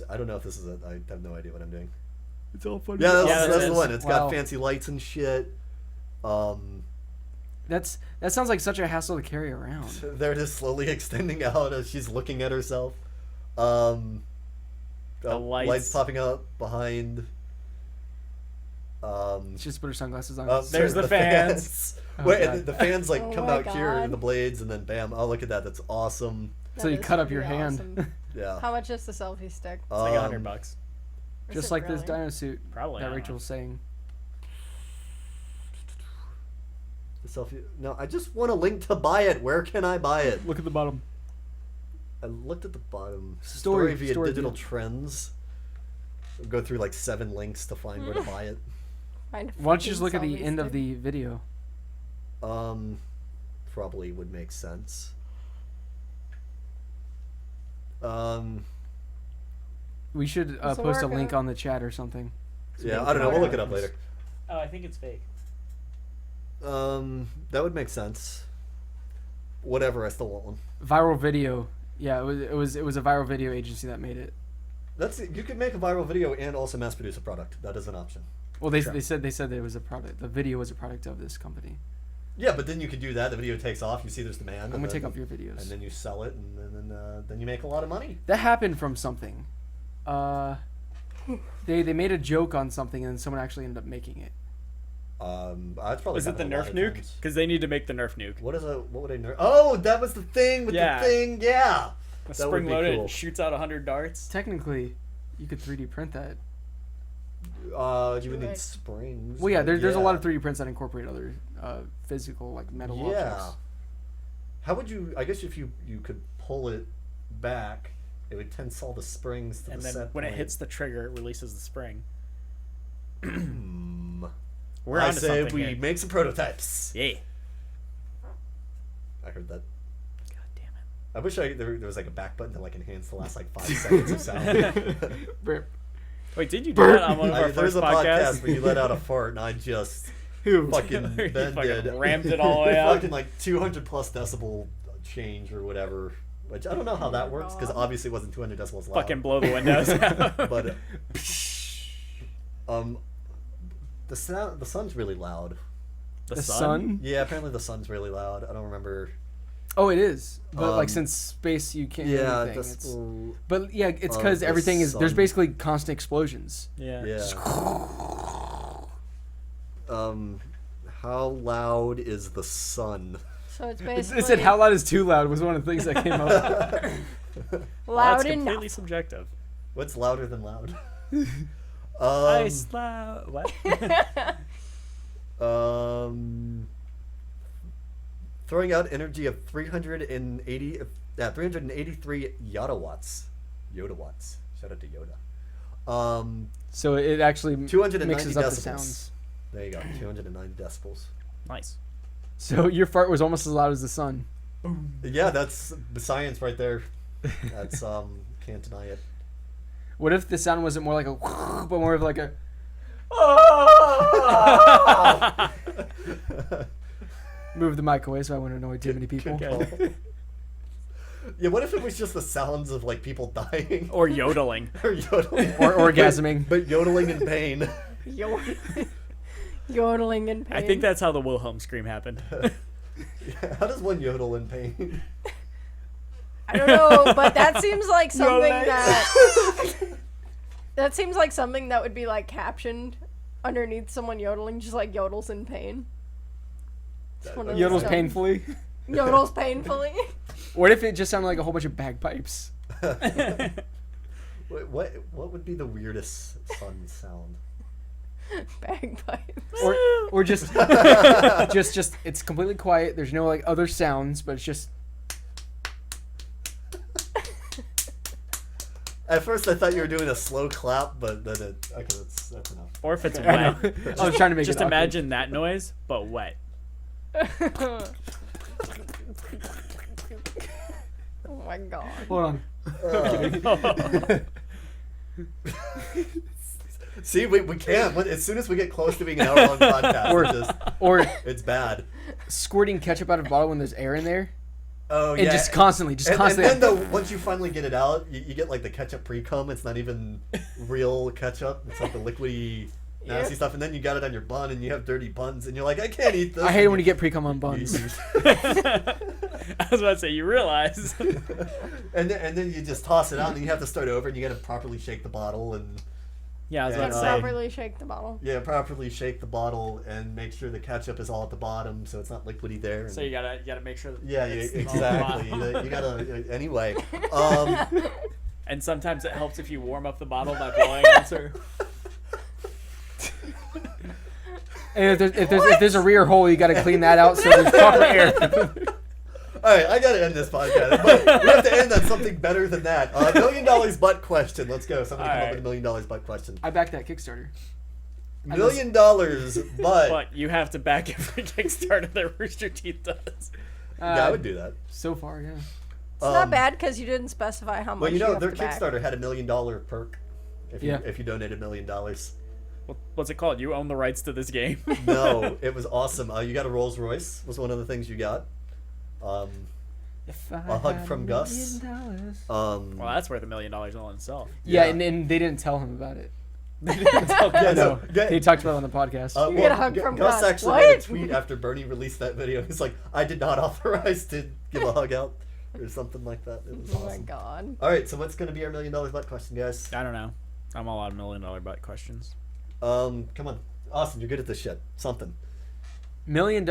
Speaker 4: I don't know if this is it. I have no idea what I'm doing.
Speaker 2: It's all funny.
Speaker 4: Yeah, that's,
Speaker 1: Yeah,
Speaker 4: that's
Speaker 1: it
Speaker 4: the
Speaker 1: is.
Speaker 4: one. It's
Speaker 2: Wow.
Speaker 4: got fancy lights and shit.
Speaker 2: That sounds like such a hassle to carry around.
Speaker 4: They're just slowly extending out as she's looking at herself. Lights popping up behind.
Speaker 2: She just put her sunglasses on.
Speaker 1: There's the fans.
Speaker 2: Oh,
Speaker 4: Wait,
Speaker 2: God.
Speaker 4: and the fans like
Speaker 3: Oh
Speaker 4: come
Speaker 3: my
Speaker 4: out here
Speaker 3: God.
Speaker 4: in the blades, and then bam! Oh, look at that. That's awesome.
Speaker 2: So you
Speaker 3: That is
Speaker 2: cut up your
Speaker 3: pretty
Speaker 2: hand.
Speaker 3: awesome.
Speaker 4: Yeah.
Speaker 3: How much is the selfie stick?
Speaker 1: It's like $100.
Speaker 3: Is
Speaker 2: Just
Speaker 3: it
Speaker 2: like this
Speaker 3: really?
Speaker 2: dino suit
Speaker 1: Probably. I
Speaker 2: that
Speaker 1: don't
Speaker 2: Rachel was saying.
Speaker 4: The selfie. No, I just want a link to buy it. Where can I buy it?
Speaker 2: Look at the bottom.
Speaker 4: I looked at the bottom.
Speaker 2: Story
Speaker 4: via digital
Speaker 2: view.
Speaker 4: trends. Go through like 7 links to find where to buy it.
Speaker 3: Find a
Speaker 2: Why don't you just
Speaker 3: freaking
Speaker 2: look at the
Speaker 3: selfie
Speaker 2: end of
Speaker 3: stick.
Speaker 2: the video?
Speaker 4: Probably would make sense.
Speaker 2: We should
Speaker 3: Does it
Speaker 2: post a
Speaker 3: work
Speaker 2: link
Speaker 3: out?
Speaker 2: on the chat or something. So
Speaker 4: Yeah,
Speaker 2: we
Speaker 4: I don't know.
Speaker 2: can
Speaker 4: We'll look it up
Speaker 2: reference.
Speaker 4: later.
Speaker 1: Oh, I think it's fake.
Speaker 4: That would make sense. Whatever, I still want one.
Speaker 2: Viral video. Yeah, it was a viral video agency that made it.
Speaker 4: You could make a viral video and also mass produce a product. That is an option.
Speaker 2: Well, they said that it was a product. The video was a product of this company.
Speaker 4: Yeah, but then you could do that. The video takes off. You see there's demand.
Speaker 2: I'm gonna take off your videos.
Speaker 4: And then you sell it, and then you make a lot of money.
Speaker 2: That happened from something. They made a joke on something, and then someone actually ended up making it.
Speaker 4: That's probably.
Speaker 1: Is it the
Speaker 4: happened a lot
Speaker 1: Nerf
Speaker 4: of
Speaker 1: nuke?
Speaker 4: times.
Speaker 1: Because they need to make the Nerf nuke.
Speaker 4: What would a Nerf? Oh, that was the thing with
Speaker 1: Yeah.
Speaker 4: the thing. Yeah.
Speaker 1: A
Speaker 4: That would
Speaker 1: spring
Speaker 4: be
Speaker 1: loaded
Speaker 4: cool.
Speaker 1: shoots out 100 darts.
Speaker 2: Technically, you could 3D print that.
Speaker 4: You would need
Speaker 3: Right.
Speaker 4: springs.
Speaker 2: Well, yeah,
Speaker 4: but
Speaker 2: there's a lot of 3D prints that incorporate other physical, like metal
Speaker 4: Yeah.
Speaker 2: objects.
Speaker 4: How would you? I guess if you could pull it back, it would tensile the springs to
Speaker 1: And
Speaker 4: the
Speaker 1: then
Speaker 4: set
Speaker 1: when it
Speaker 4: point.
Speaker 1: hits the trigger, it releases the spring.
Speaker 4: We're
Speaker 1: We're
Speaker 4: I
Speaker 1: onto
Speaker 4: say
Speaker 1: something
Speaker 4: we
Speaker 1: here.
Speaker 4: make some prototypes.
Speaker 1: Yeah.
Speaker 4: I heard that.
Speaker 1: God damn it.
Speaker 4: I wish there was like a back button to like enhance the last like 5 seconds of sound.
Speaker 2: Burp.
Speaker 1: Wait, did you do that on one of our
Speaker 4: There's
Speaker 1: first
Speaker 4: a
Speaker 1: podcasts?
Speaker 4: podcast where you let out a fart and I just
Speaker 2: Who?
Speaker 4: fucking
Speaker 1: You
Speaker 4: Ben
Speaker 1: fucking
Speaker 4: did.
Speaker 1: rammed it all the way up.
Speaker 4: Fucking like 200 plus decibel change or whatever. Which I don't know how that works because obviously it wasn't 200 decibels loud.
Speaker 1: Fucking blow the windows out.
Speaker 4: But the sun's really loud.
Speaker 1: the
Speaker 2: The
Speaker 1: sun?
Speaker 2: sun?
Speaker 4: Yeah, apparently the sun's really loud. I don't remember.
Speaker 2: Oh, it is. But like
Speaker 4: Um,
Speaker 2: since space, you can't hear
Speaker 4: Yeah,
Speaker 2: anything.
Speaker 4: that's
Speaker 2: It's, but yeah, it's
Speaker 4: of
Speaker 2: because
Speaker 4: the
Speaker 2: everything is. There's
Speaker 4: sun.
Speaker 2: basically constant explosions.
Speaker 1: Yeah.
Speaker 4: yeah. How loud is the sun?
Speaker 3: So it's
Speaker 2: It
Speaker 3: basically
Speaker 2: said how loud is too loud was one of the things that came up.
Speaker 1: Well,
Speaker 3: loud
Speaker 1: that's completely
Speaker 3: enough.
Speaker 1: subjective.
Speaker 4: What's louder than loud?
Speaker 1: Ice loud. What?
Speaker 4: Throwing out energy of 383 yodawatts. Yodawatts. Shout out to Yoda.
Speaker 2: So it actually
Speaker 4: 290
Speaker 2: mixes up the
Speaker 4: decibels.
Speaker 2: sounds.
Speaker 4: There you go. 290 decibels.
Speaker 1: Nice.
Speaker 2: So your fart was almost as loud as the sun.
Speaker 4: Yeah, that's the science right there. That's can't deny it.
Speaker 2: What if the sound wasn't more like a, but more of like a. Move the mic away so I wouldn't annoy too many people.
Speaker 1: Okay.
Speaker 4: Yeah, what if it was just the sounds of like people dying
Speaker 1: Or yodeling.
Speaker 4: or yodeling
Speaker 2: Or orgasming.
Speaker 4: but yodeling in pain?
Speaker 3: Yodeling in pain.
Speaker 1: I think that's how the Wilhelm scream happened.
Speaker 4: Yeah, how does one yodel in pain?
Speaker 3: I don't know, but that seems like something
Speaker 1: Yodel.
Speaker 3: that seems like something that would be like captioned underneath someone yodeling, just like yodels in pain. It's one of those
Speaker 2: Yodels
Speaker 3: dumb-
Speaker 2: painfully.
Speaker 3: Yodels painfully.
Speaker 2: What if it just sounded like a whole bunch of bagpipes?
Speaker 4: What would be the weirdest sun sound?
Speaker 3: Bagpipes.
Speaker 2: Or just just it's completely quiet. There's no like other sounds, but it's just
Speaker 4: At first, I thought you were doing a slow clap, but then okay, that's enough.
Speaker 1: Or if it's
Speaker 2: I know.
Speaker 1: wet.
Speaker 2: I was trying to make
Speaker 1: Just
Speaker 2: it awkward.
Speaker 1: imagine that noise, but wet.
Speaker 3: Oh my god.
Speaker 2: Hold on.
Speaker 4: See, we can't. As soon as we get close to being an hour-long podcast,
Speaker 2: Or
Speaker 4: it's bad.
Speaker 2: squirting ketchup out of a bottle when there's air in there.
Speaker 4: Oh
Speaker 2: And
Speaker 4: yeah,
Speaker 2: just constantly.
Speaker 4: And then once you finally get it out, you get like the ketchup pre-cum. It's not even real ketchup. It's like the liquidy, nasty
Speaker 3: Yeah.
Speaker 4: stuff. And then you got it on your bun, and you have dirty buns, and you're like, I can't eat this.
Speaker 2: I hate it when you get pre-cum on buns.
Speaker 1: I was about to say, you realize.
Speaker 4: and then you just toss it out, and then you have to start over, and you got to properly shake the bottle, and
Speaker 1: Yeah, I was
Speaker 4: Yeah,
Speaker 1: about to say.
Speaker 3: Properly shake the bottle.
Speaker 4: properly shake the bottle, and make sure the ketchup is all at the bottom, so it's not liquidy there.
Speaker 1: So
Speaker 4: and-
Speaker 1: you gotta make sure. That
Speaker 4: yeah,
Speaker 1: it's all
Speaker 4: exactly.
Speaker 1: bottom.
Speaker 4: You gotta anyway.
Speaker 1: And sometimes it helps if you warm up the bottle by blowing on her.
Speaker 2: And if there's a rear hole, you got to clean that out so there's proper air.
Speaker 4: All right, I gotta end this podcast, but we have to end on something better than that. $1 million butt question. Let's go. Somebody come up with $1 million butt question.
Speaker 2: I backed that Kickstarter.
Speaker 4: $1 million butt.
Speaker 1: But you have to back every Kickstarter that Rooster Teeth does.
Speaker 4: Yeah, I would do that.
Speaker 2: So far, yeah.
Speaker 3: It's not bad because you didn't specify how much.
Speaker 4: Well, you know,
Speaker 3: have
Speaker 4: their
Speaker 3: to back.
Speaker 4: Kickstarter had $1 million perk if you donated $1 million.
Speaker 1: What's it called? You own the rights to this game.
Speaker 4: No, it was awesome. You got a Rolls Royce. Was one of the things you got.
Speaker 2: If
Speaker 4: A hug from Gus.
Speaker 1: Well, that's worth $1 million all in itself.
Speaker 2: Yeah,
Speaker 4: Yeah.
Speaker 2: and they didn't tell him about it.
Speaker 1: Until
Speaker 4: Yeah,
Speaker 1: Gus-
Speaker 4: no,
Speaker 2: He talked about it on the podcast.
Speaker 3: You get a hug from
Speaker 4: Gus
Speaker 3: Gus.
Speaker 4: actually made a
Speaker 3: What?
Speaker 4: tweet after Bernie released that video. He's like, I did not authorize to give a hug out or something like that. It was
Speaker 3: Oh my
Speaker 4: awesome.
Speaker 3: god.
Speaker 4: All right, so what's going to be our $1 million butt question, guys?
Speaker 1: I don't know. I'm all out of $1 million butt questions.
Speaker 4: Come on. Austin, you're good at this shit. Something.
Speaker 2: $1 million,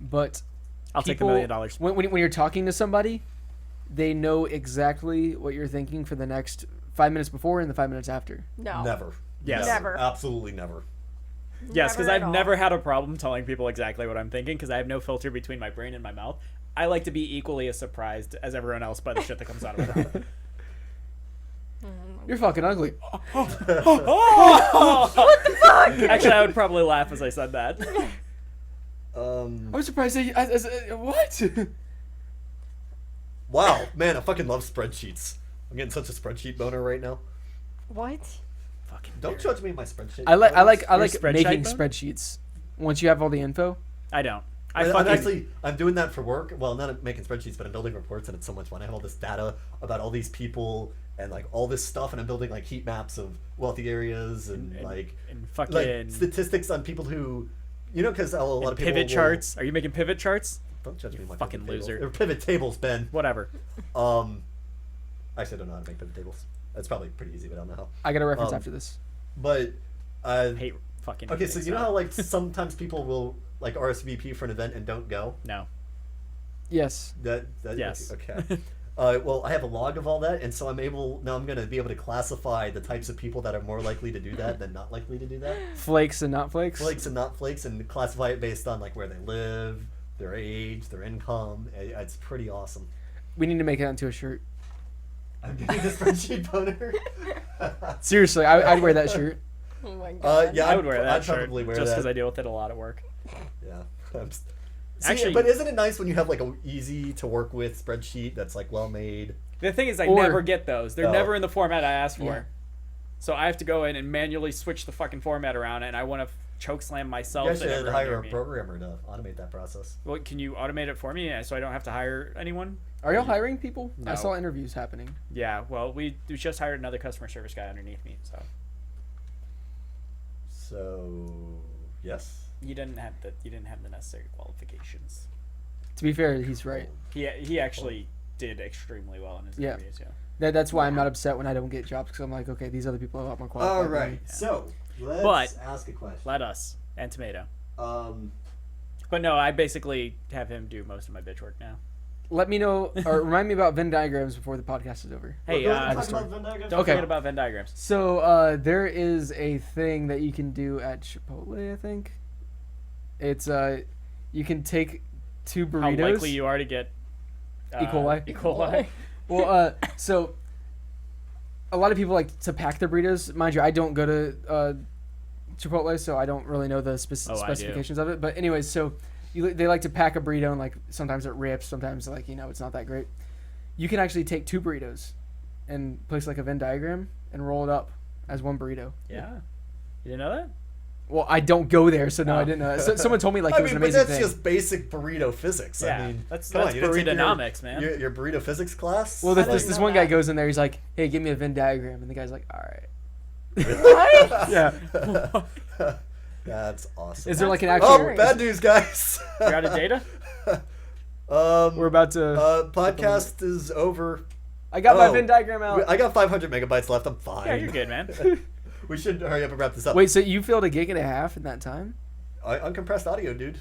Speaker 2: but
Speaker 1: I'll take the
Speaker 2: people-
Speaker 1: $1 million.
Speaker 2: When you're talking to somebody, they know exactly what you're thinking for the next 5 minutes before and the 5 minutes after.
Speaker 3: No.
Speaker 4: Never.
Speaker 1: Yes.
Speaker 3: Never.
Speaker 4: Absolutely never.
Speaker 1: Yes, because
Speaker 3: Never
Speaker 1: I've
Speaker 3: at all.
Speaker 1: never had a problem telling people exactly what I'm thinking because I have no filter between my brain and my mouth. I like to be equally as surprised as everyone else by the shit that comes out of my mouth.
Speaker 2: You're fucking ugly.
Speaker 1: Actually, I would probably laugh as I said that.
Speaker 2: I'm surprised that what?
Speaker 4: Wow, man, I fucking love spreadsheets. I'm getting such a spreadsheet boner right now.
Speaker 3: What?
Speaker 1: Fucking
Speaker 4: Don't judge me my spreadsheet.
Speaker 2: I like
Speaker 1: spreadsheet
Speaker 2: making
Speaker 1: bone?
Speaker 2: spreadsheets. Once you have all the info,
Speaker 1: I don't.
Speaker 4: I'm doing that for work. Well, not making spreadsheets, but I'm building reports, and it's so much fun. I have all this data about all these people and like all this stuff, and I'm building like heat maps of wealthy areas and like
Speaker 1: fucking
Speaker 4: statistics on people who, you know, because a lot of people
Speaker 1: pivot
Speaker 4: will-
Speaker 1: charts. Are you making pivot charts?
Speaker 4: Don't judge me, my
Speaker 1: fucking
Speaker 4: pivot tables.
Speaker 1: loser.
Speaker 4: They're pivot tables, Ben.
Speaker 1: Whatever.
Speaker 4: Actually, I don't know how to make pivot tables. That's probably pretty easy, but I don't know how.
Speaker 2: I got a reference
Speaker 4: Um,
Speaker 2: after this.
Speaker 4: But
Speaker 1: Hate fucking.
Speaker 4: okay, so
Speaker 1: everything,
Speaker 4: you know how like sometimes people will like RSVP for an event and don't go.
Speaker 1: No.
Speaker 2: Yes.
Speaker 4: That
Speaker 1: Yes.
Speaker 4: Okay. Well, I have a log of all that, and so I'm going to be able to classify the types of people that are more likely to do that than not likely to do that.
Speaker 2: Flakes and not flakes.
Speaker 4: Flakes and not flakes, and classify it based on like where they live, their age, their income. It's pretty awesome.
Speaker 2: We need to make it into a shirt.
Speaker 4: I'm getting the spreadsheet boner.
Speaker 2: Seriously, I'd wear that shirt.
Speaker 3: Oh my god.
Speaker 4: Yeah,
Speaker 1: I would wear that
Speaker 4: I'd
Speaker 1: shirt
Speaker 4: probably wear
Speaker 1: just
Speaker 4: that.
Speaker 1: because I deal with it a lot at work.
Speaker 4: Yeah. See,
Speaker 1: Actually-
Speaker 4: but isn't it nice when you have like a easy to work with spreadsheet that's like well made?
Speaker 1: The thing is, I
Speaker 2: Or-
Speaker 1: never get those. They're
Speaker 4: Oh.
Speaker 1: never in the format I asked for.
Speaker 2: Yeah.
Speaker 1: So I have to go in and manually switch the fucking format around, and I want to choke slam myself.
Speaker 4: You guys
Speaker 1: and
Speaker 4: should
Speaker 1: everyone
Speaker 4: hire
Speaker 1: near
Speaker 4: a
Speaker 1: me.
Speaker 4: programmer to automate that process.
Speaker 1: Well, can you automate it for me so I don't have to hire anyone?
Speaker 2: Are y'all hiring people? I
Speaker 1: No.
Speaker 2: saw interviews happening.
Speaker 1: Yeah, well, we just hired another customer service guy underneath me, so
Speaker 4: So, yes.
Speaker 1: you didn't have the necessary qualifications.
Speaker 2: To be fair, he's right.
Speaker 1: He actually did extremely well in his
Speaker 2: Yeah.
Speaker 1: interviews. Yeah.
Speaker 2: That's why I'm not upset when I don't get jobs because I'm like, okay, these other people are a lot more qualified.
Speaker 4: All
Speaker 2: than
Speaker 4: right.
Speaker 2: me.
Speaker 4: So, let's
Speaker 1: But-
Speaker 4: ask a question.
Speaker 1: Let us and Tomato.
Speaker 4: Um,
Speaker 1: But no, I basically have him do most of my bitch work now.
Speaker 2: Let me know or remind me about Venn diagrams before the podcast is over.
Speaker 1: Hey,
Speaker 4: we're going to
Speaker 1: don't
Speaker 4: talk about Venn diagrams?
Speaker 2: Okay.
Speaker 1: forget about Venn diagrams.
Speaker 2: So there is a thing that you can do at Chipotle, I think. It's you can take two
Speaker 1: How
Speaker 2: burritos.
Speaker 1: likely you are to get
Speaker 2: E. coli?
Speaker 1: E. coli.
Speaker 2: Well, so a lot of people like to pack their burritos. Mind you, I don't go to Chipotle, so I don't really know the
Speaker 1: Oh, I do.
Speaker 2: specifications of it. But anyways, so they like to pack a burrito, and like sometimes it rips, sometimes like it's not that great. You can actually take two burritos and place like a Venn diagram and roll it up as one burrito.
Speaker 1: Yeah. You didn't know that?
Speaker 2: Well, I don't go there, so no,
Speaker 1: Oh.
Speaker 2: I didn't know that. So, someone told me like
Speaker 4: I
Speaker 2: it was
Speaker 4: mean,
Speaker 2: an
Speaker 4: but
Speaker 2: amazing
Speaker 4: that's
Speaker 2: thing.
Speaker 4: just basic burrito physics.
Speaker 1: Yeah,
Speaker 4: I mean,
Speaker 1: that's
Speaker 4: come on, you didn't take
Speaker 1: burritonomics, man.
Speaker 4: Your burrito physics class?
Speaker 2: Well,
Speaker 3: I
Speaker 2: this
Speaker 3: didn't know
Speaker 2: one guy
Speaker 3: that.
Speaker 2: goes in there. He's like, "Hey, give me a Venn diagram," and the guy's like, "All right."
Speaker 3: What?
Speaker 2: Yeah.
Speaker 4: That's awesome.
Speaker 2: Is there like an
Speaker 3: That's
Speaker 2: actual?
Speaker 4: Oh, bad news, guys.
Speaker 1: You're out of data?
Speaker 2: We're about to.
Speaker 4: Podcast is over.
Speaker 2: I got my
Speaker 4: oh.
Speaker 2: Venn diagram out.
Speaker 4: I got 500 megabytes left. I'm fine.
Speaker 1: Yeah, you're good, man.
Speaker 4: We should hurry up and wrap this up.
Speaker 2: Wait, so you filled a gig and a half in that time?
Speaker 4: Uncompressed audio, dude.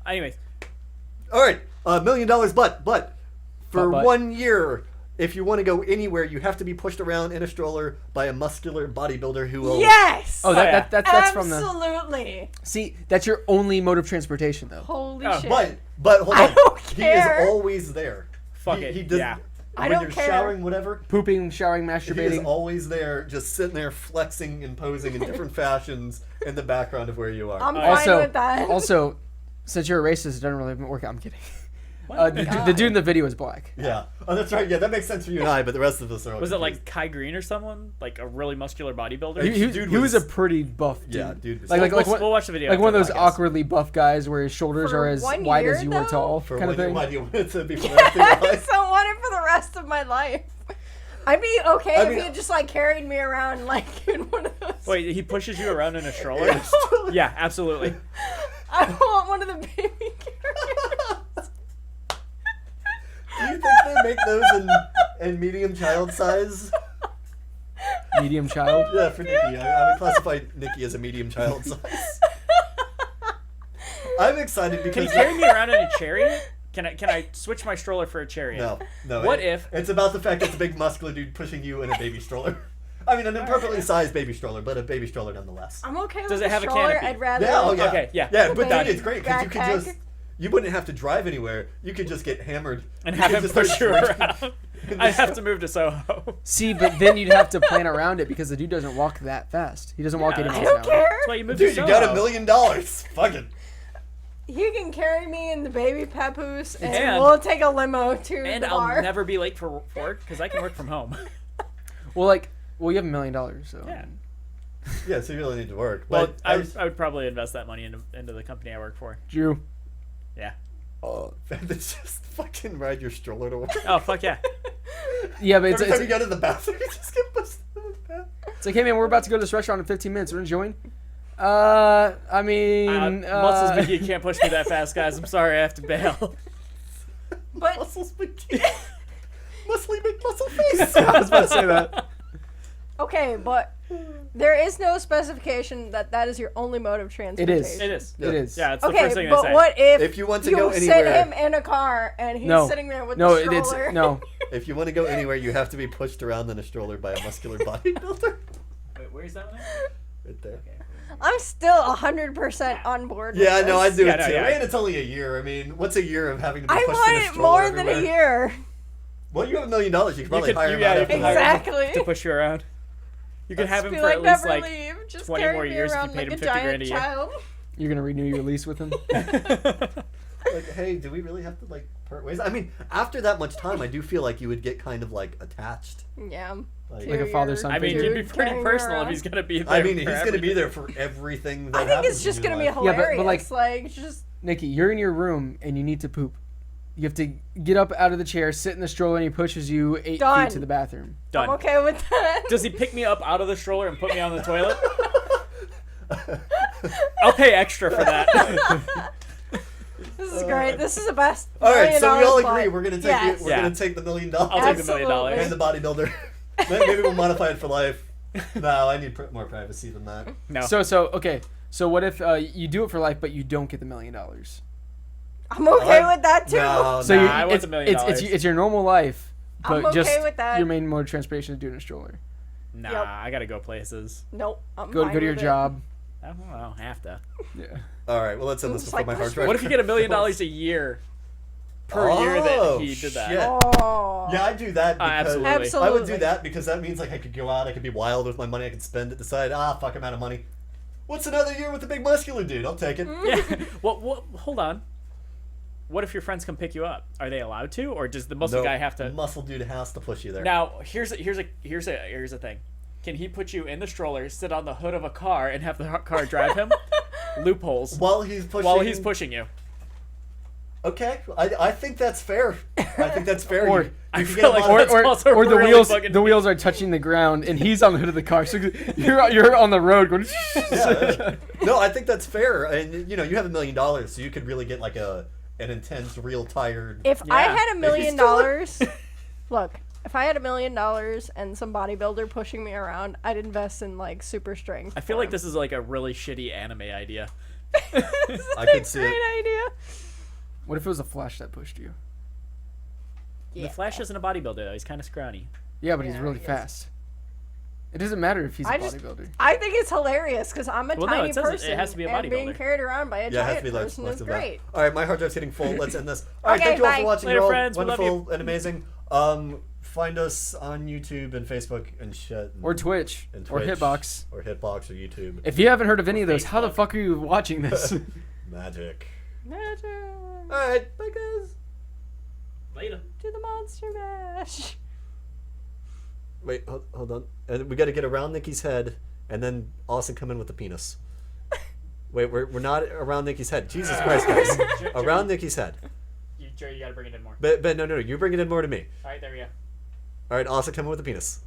Speaker 1: Anyways,
Speaker 4: All right, $1 million, but for
Speaker 2: But.
Speaker 4: 1 year, if you want to go anywhere, you have to be pushed around in a stroller by a muscular bodybuilder who will.
Speaker 3: Yes.
Speaker 2: Oh,
Speaker 1: yeah.
Speaker 2: that's from the.
Speaker 3: Absolutely.
Speaker 2: See, that's your only mode of transportation, though.
Speaker 3: Holy
Speaker 1: Oh,
Speaker 3: shit.
Speaker 4: But hold on,
Speaker 3: I don't
Speaker 4: he
Speaker 3: care.
Speaker 4: is always there.
Speaker 1: Fuck
Speaker 4: he,
Speaker 1: it,
Speaker 4: He does,
Speaker 1: yeah.
Speaker 3: I
Speaker 4: when
Speaker 3: don't
Speaker 4: you're
Speaker 3: care.
Speaker 4: showering, whatever.
Speaker 2: Pooping, showering,
Speaker 4: He is
Speaker 2: masturbating.
Speaker 4: always there, just sitting there flexing and posing in different fashions in the background of where you are.
Speaker 3: I'm fine
Speaker 2: Also,
Speaker 3: with that.
Speaker 2: also, since you're a racist, it doesn't really work out. I'm kidding.
Speaker 1: What?
Speaker 2: The dude in the video is black.
Speaker 4: Yeah. Oh, that's right. Yeah, that makes sense for you and I, but the rest of us are. all
Speaker 1: was it
Speaker 4: confused.
Speaker 1: like Kai Green or someone? Like a really muscular bodybuilder?
Speaker 2: He was a pretty buff dude.
Speaker 4: Yeah, dude was-
Speaker 2: Like
Speaker 1: we'll,
Speaker 2: one,
Speaker 1: we'll watch the video.
Speaker 2: like one of
Speaker 1: after
Speaker 2: those
Speaker 1: the podcast.
Speaker 2: awkwardly buff guys where his shoulders
Speaker 3: For
Speaker 2: are as
Speaker 3: 1
Speaker 2: wide
Speaker 3: year,
Speaker 2: as you are
Speaker 3: though?
Speaker 2: tall,
Speaker 4: For
Speaker 2: kind of
Speaker 4: what
Speaker 2: thing.
Speaker 4: you want it to be for the rest of your
Speaker 3: I
Speaker 4: life.
Speaker 3: just don't want it for the rest of my life. I'd be okay
Speaker 4: I
Speaker 3: if
Speaker 4: mean-
Speaker 3: he had just like carried me around like in one of those.
Speaker 1: Wait, he pushes you around in a stroller? Yeah, absolutely.
Speaker 3: I want one of the baby carriers.
Speaker 4: Do you think they make those in medium child size?
Speaker 2: Medium child.
Speaker 4: Yeah, for Nikki. I would classify Nikki as a medium child size. I'm excited
Speaker 1: Can
Speaker 4: because
Speaker 1: you carry me around in a chariot? Can I switch my stroller for a chariot?
Speaker 4: No.
Speaker 1: What if-
Speaker 4: it's about the fact it's a big muscular dude pushing you in a baby stroller? I mean, an imperfectly sized baby stroller, but a baby stroller nonetheless.
Speaker 3: I'm okay with
Speaker 1: Does
Speaker 3: the
Speaker 1: it have a
Speaker 3: stroller.
Speaker 1: canopy?
Speaker 3: I'd rather.
Speaker 4: Yeah, oh yeah.
Speaker 1: Okay, yeah.
Speaker 4: Yeah,
Speaker 3: The
Speaker 4: but
Speaker 3: baby
Speaker 4: dude, it's great because you could
Speaker 3: backpack.
Speaker 4: just you wouldn't have to drive anywhere. You could just get hammered
Speaker 1: And
Speaker 4: You
Speaker 1: have
Speaker 4: could
Speaker 1: him
Speaker 4: just
Speaker 1: push
Speaker 4: start
Speaker 1: you
Speaker 4: drinking
Speaker 1: around.
Speaker 4: in
Speaker 1: I
Speaker 4: the
Speaker 1: have
Speaker 4: stroller.
Speaker 1: to move to Soho.
Speaker 2: See, but then you'd have to plan around it because the dude doesn't walk that fast. He doesn't walk
Speaker 1: Yeah,
Speaker 2: 80
Speaker 1: I
Speaker 2: miles
Speaker 3: I don't
Speaker 2: an hour.
Speaker 3: care.
Speaker 1: That's why you moved
Speaker 4: Dude,
Speaker 1: to
Speaker 4: you
Speaker 1: Soho.
Speaker 4: got $1 million. Fuck it.
Speaker 3: He can carry me in the baby papoose, and,
Speaker 1: And-
Speaker 3: we'll take a limo to
Speaker 1: And
Speaker 3: the
Speaker 1: I'll
Speaker 3: bar.
Speaker 1: never be late for work because I can work from home.
Speaker 2: Well, you have $1 million, so.
Speaker 1: Yeah.
Speaker 4: Yeah, so you really need to work.
Speaker 1: Well,
Speaker 4: But
Speaker 1: I would probably invest that money into the company I work for.
Speaker 2: Drew.
Speaker 1: Yeah.
Speaker 4: Just fucking ride your stroller to work.
Speaker 1: Oh, fuck yeah.
Speaker 2: Yeah, but
Speaker 4: Every time you
Speaker 2: it's
Speaker 4: go to the bathroom, you just get pushed in the bathroom.
Speaker 2: like, hey man, we're about to go to this restaurant in 15 minutes. Want to join? I mean,
Speaker 1: Muscles McGee can't push me that fast, guys. I'm sorry, I have to bail.
Speaker 3: But
Speaker 4: Muscles McGee. Muscly McMuscle face.
Speaker 2: I was about to say that.
Speaker 3: okay, but there is no specification that is your only mode of transportation.
Speaker 1: It is.
Speaker 4: Yeah.
Speaker 2: It is.
Speaker 1: Yeah, it's the
Speaker 3: Okay,
Speaker 1: first thing they
Speaker 3: but
Speaker 1: say.
Speaker 3: what if
Speaker 4: If you want to
Speaker 3: you
Speaker 4: go
Speaker 3: sit
Speaker 4: anywhere-
Speaker 3: him in a car and he's
Speaker 2: No.
Speaker 3: sitting there with
Speaker 2: No,
Speaker 3: the stroller?
Speaker 2: no.
Speaker 4: If you want to go anywhere, you have to be pushed around in a stroller by a muscular bodybuilder.
Speaker 1: Wait, where's that one?
Speaker 4: Right there.
Speaker 3: I'm still 100% on board.
Speaker 4: Yeah,
Speaker 3: with
Speaker 4: no, I'd
Speaker 3: this.
Speaker 4: do
Speaker 1: Yeah,
Speaker 4: it
Speaker 1: no,
Speaker 4: too.
Speaker 1: yeah.
Speaker 4: And it's only a year. I mean, what's a year of having to be
Speaker 3: I
Speaker 4: pushed in a
Speaker 3: want it
Speaker 4: stroller
Speaker 3: more than
Speaker 4: everywhere?
Speaker 3: a year.
Speaker 4: Well, you have $1 million. You could probably
Speaker 1: could-
Speaker 4: hire
Speaker 1: you-
Speaker 4: him
Speaker 1: yeah,
Speaker 4: out
Speaker 1: you
Speaker 4: after
Speaker 1: could
Speaker 4: that.
Speaker 1: hire-
Speaker 3: Exactly.
Speaker 1: To push you around. You can have him
Speaker 3: Be
Speaker 1: for
Speaker 3: like,
Speaker 1: at least
Speaker 3: never
Speaker 1: like
Speaker 3: leave. Just
Speaker 1: 20
Speaker 3: carry
Speaker 1: more
Speaker 3: me
Speaker 1: years if you
Speaker 3: around
Speaker 1: paid
Speaker 3: like
Speaker 1: him
Speaker 3: a
Speaker 1: 50
Speaker 3: giant
Speaker 1: grand a year.
Speaker 3: child.
Speaker 2: You're gonna renew your lease with him.
Speaker 4: Like, hey, do we really have to like part ways? I mean, after that much time, I do feel like you would get kind of like attached.
Speaker 3: Yeah.
Speaker 4: Like
Speaker 2: Like a father-son
Speaker 1: I mean,
Speaker 2: figure.
Speaker 1: you'd be pretty
Speaker 3: Carrying
Speaker 1: personal
Speaker 3: around.
Speaker 1: if he's gonna be there.
Speaker 4: I mean, he's
Speaker 1: for
Speaker 4: gonna be
Speaker 1: everything.
Speaker 4: there for everything that
Speaker 3: I think
Speaker 4: happens
Speaker 3: it's just
Speaker 4: in
Speaker 3: gonna be
Speaker 4: your life.
Speaker 2: Yeah, but,
Speaker 3: hilarious.
Speaker 2: like-
Speaker 3: like just
Speaker 2: Nikki, you're in your room and you need to poop. You have to get up out of the chair, sit in the stroller, and he pushes you 8
Speaker 3: Done.
Speaker 2: feet to the bathroom.
Speaker 1: Done.
Speaker 3: I'm okay with that.
Speaker 1: Does he pick me up out of the stroller and put me on the toilet? I'll pay extra for that.
Speaker 3: This is great. This is the best.
Speaker 4: All right,
Speaker 3: $1
Speaker 4: so we all
Speaker 3: million
Speaker 4: agree
Speaker 3: spot.
Speaker 4: we're gonna take
Speaker 3: Yes.
Speaker 4: it. We're
Speaker 1: Yeah.
Speaker 4: gonna take the $1 million.
Speaker 1: I'll take the $1 million.
Speaker 4: and the bodybuilder. Maybe we'll modify it for life. No, I need more privacy than that.
Speaker 1: No.
Speaker 2: So okay. So what if you do it for life, but you don't get the $1 million?
Speaker 3: I'm okay
Speaker 4: I'm-
Speaker 3: with that too.
Speaker 4: No,
Speaker 2: So
Speaker 4: no.
Speaker 2: you,
Speaker 1: I want
Speaker 2: it's,
Speaker 1: $1 million.
Speaker 2: it's your normal life,
Speaker 3: I'm
Speaker 2: but
Speaker 3: okay
Speaker 2: just
Speaker 3: with that.
Speaker 2: your main mode of transportation is doing a stroller.
Speaker 1: Nah,
Speaker 3: Yep.
Speaker 1: I gotta go places.
Speaker 3: Nope. I'm
Speaker 2: Go
Speaker 3: fine
Speaker 2: to your
Speaker 3: with it.
Speaker 2: job.
Speaker 1: I don't have to.
Speaker 2: Yeah.
Speaker 4: All right, well, let's end this
Speaker 3: Oops,
Speaker 4: before
Speaker 3: like
Speaker 4: my hard
Speaker 3: push-
Speaker 4: drive.
Speaker 1: What if you get $1 million a year per year that he did that?
Speaker 4: shit.
Speaker 3: Oh.
Speaker 4: Yeah, I'd do that. Because
Speaker 1: absolutely.
Speaker 4: I would do
Speaker 3: Absolutely.
Speaker 4: that because that means like I could go out, I could be wild with my money, I could spend it, decide, fuck, I'm out of money. What's another year with a big muscular dude? I'll take it.
Speaker 1: Yeah. Well, hold on. What if your friends come pick you up? Are they allowed to, or does the muscle
Speaker 4: No,
Speaker 1: guy have to?
Speaker 4: Muscle dude has to push you there.
Speaker 1: Now, here's a thing. Can he put you in the stroller, sit on the hood of a car, and have the car drive him? Loopholes.
Speaker 4: While he's pushing.
Speaker 1: While he's pushing you.
Speaker 4: Okay, I think that's fair. I think that's fair.
Speaker 2: Or-
Speaker 4: You
Speaker 1: I
Speaker 4: can
Speaker 1: feel
Speaker 4: get a
Speaker 1: like
Speaker 4: lot of-
Speaker 1: That's also
Speaker 2: or the
Speaker 1: really
Speaker 2: wheels
Speaker 1: fucking
Speaker 2: the wheels are touching the ground and he's on the hood of the car. So you're on the road going.
Speaker 4: Yeah. No, I think that's fair. And you know, you have $1 million, so you could really get like an intense, real tired.
Speaker 3: If I
Speaker 1: Yeah.
Speaker 3: had $1 million,
Speaker 4: still-
Speaker 3: look. If I had $1 million and some bodybuilder pushing me around, I'd invest in like super strength.
Speaker 1: I feel like this is like a really shitty anime idea.
Speaker 4: I could see
Speaker 3: Great
Speaker 4: it.
Speaker 3: idea.
Speaker 2: What if it was a Flash that pushed you?
Speaker 3: Yeah.
Speaker 1: The Flash isn't a bodybuilder though. He's kind of scrawny.
Speaker 2: Yeah, but he's
Speaker 3: Yeah,
Speaker 2: really
Speaker 3: I guess.
Speaker 2: fast. It doesn't matter if he's a
Speaker 3: I just-
Speaker 2: bodybuilder.
Speaker 3: I think it's hilarious because I'm a
Speaker 1: Well, no,
Speaker 3: tiny
Speaker 1: it says it
Speaker 3: person.
Speaker 1: has to be a
Speaker 3: and being
Speaker 1: bodybuilder.
Speaker 3: carried around by a
Speaker 4: Yeah, it has
Speaker 3: giant
Speaker 4: to be less
Speaker 3: person
Speaker 4: less
Speaker 3: is
Speaker 4: than that.
Speaker 3: great.
Speaker 4: All right, my hard drive's hitting full. Let's end this. All right,
Speaker 3: Okay,
Speaker 4: thank you all
Speaker 3: bye.
Speaker 4: for watching.
Speaker 1: Later,
Speaker 4: You're all
Speaker 1: friends. We love
Speaker 4: wonderful and amazing. Find us on YouTube and Facebook and shit.
Speaker 2: Or Twitch.
Speaker 4: and
Speaker 2: Or
Speaker 4: Twitch,
Speaker 2: Hitbox.
Speaker 4: Or Hitbox or YouTube.
Speaker 2: If you haven't heard of any of those, how the
Speaker 1: Facebook.
Speaker 2: fuck are you watching this?
Speaker 4: Magic.
Speaker 3: Magic.
Speaker 4: All right, bye guys.
Speaker 1: Later.
Speaker 3: To the monster mash.
Speaker 4: Wait, hold on. And we got to get around Nikki's head, and then Austin come in with the penis. Wait, we're not around Nikki's head. Jesus Christ, guys! Around Nikki's head.
Speaker 1: Jerry, you gotta bring it in more.
Speaker 4: But no, you bring it in more to me.
Speaker 1: All right, there we go.
Speaker 4: All right, Asa, come in with a penis.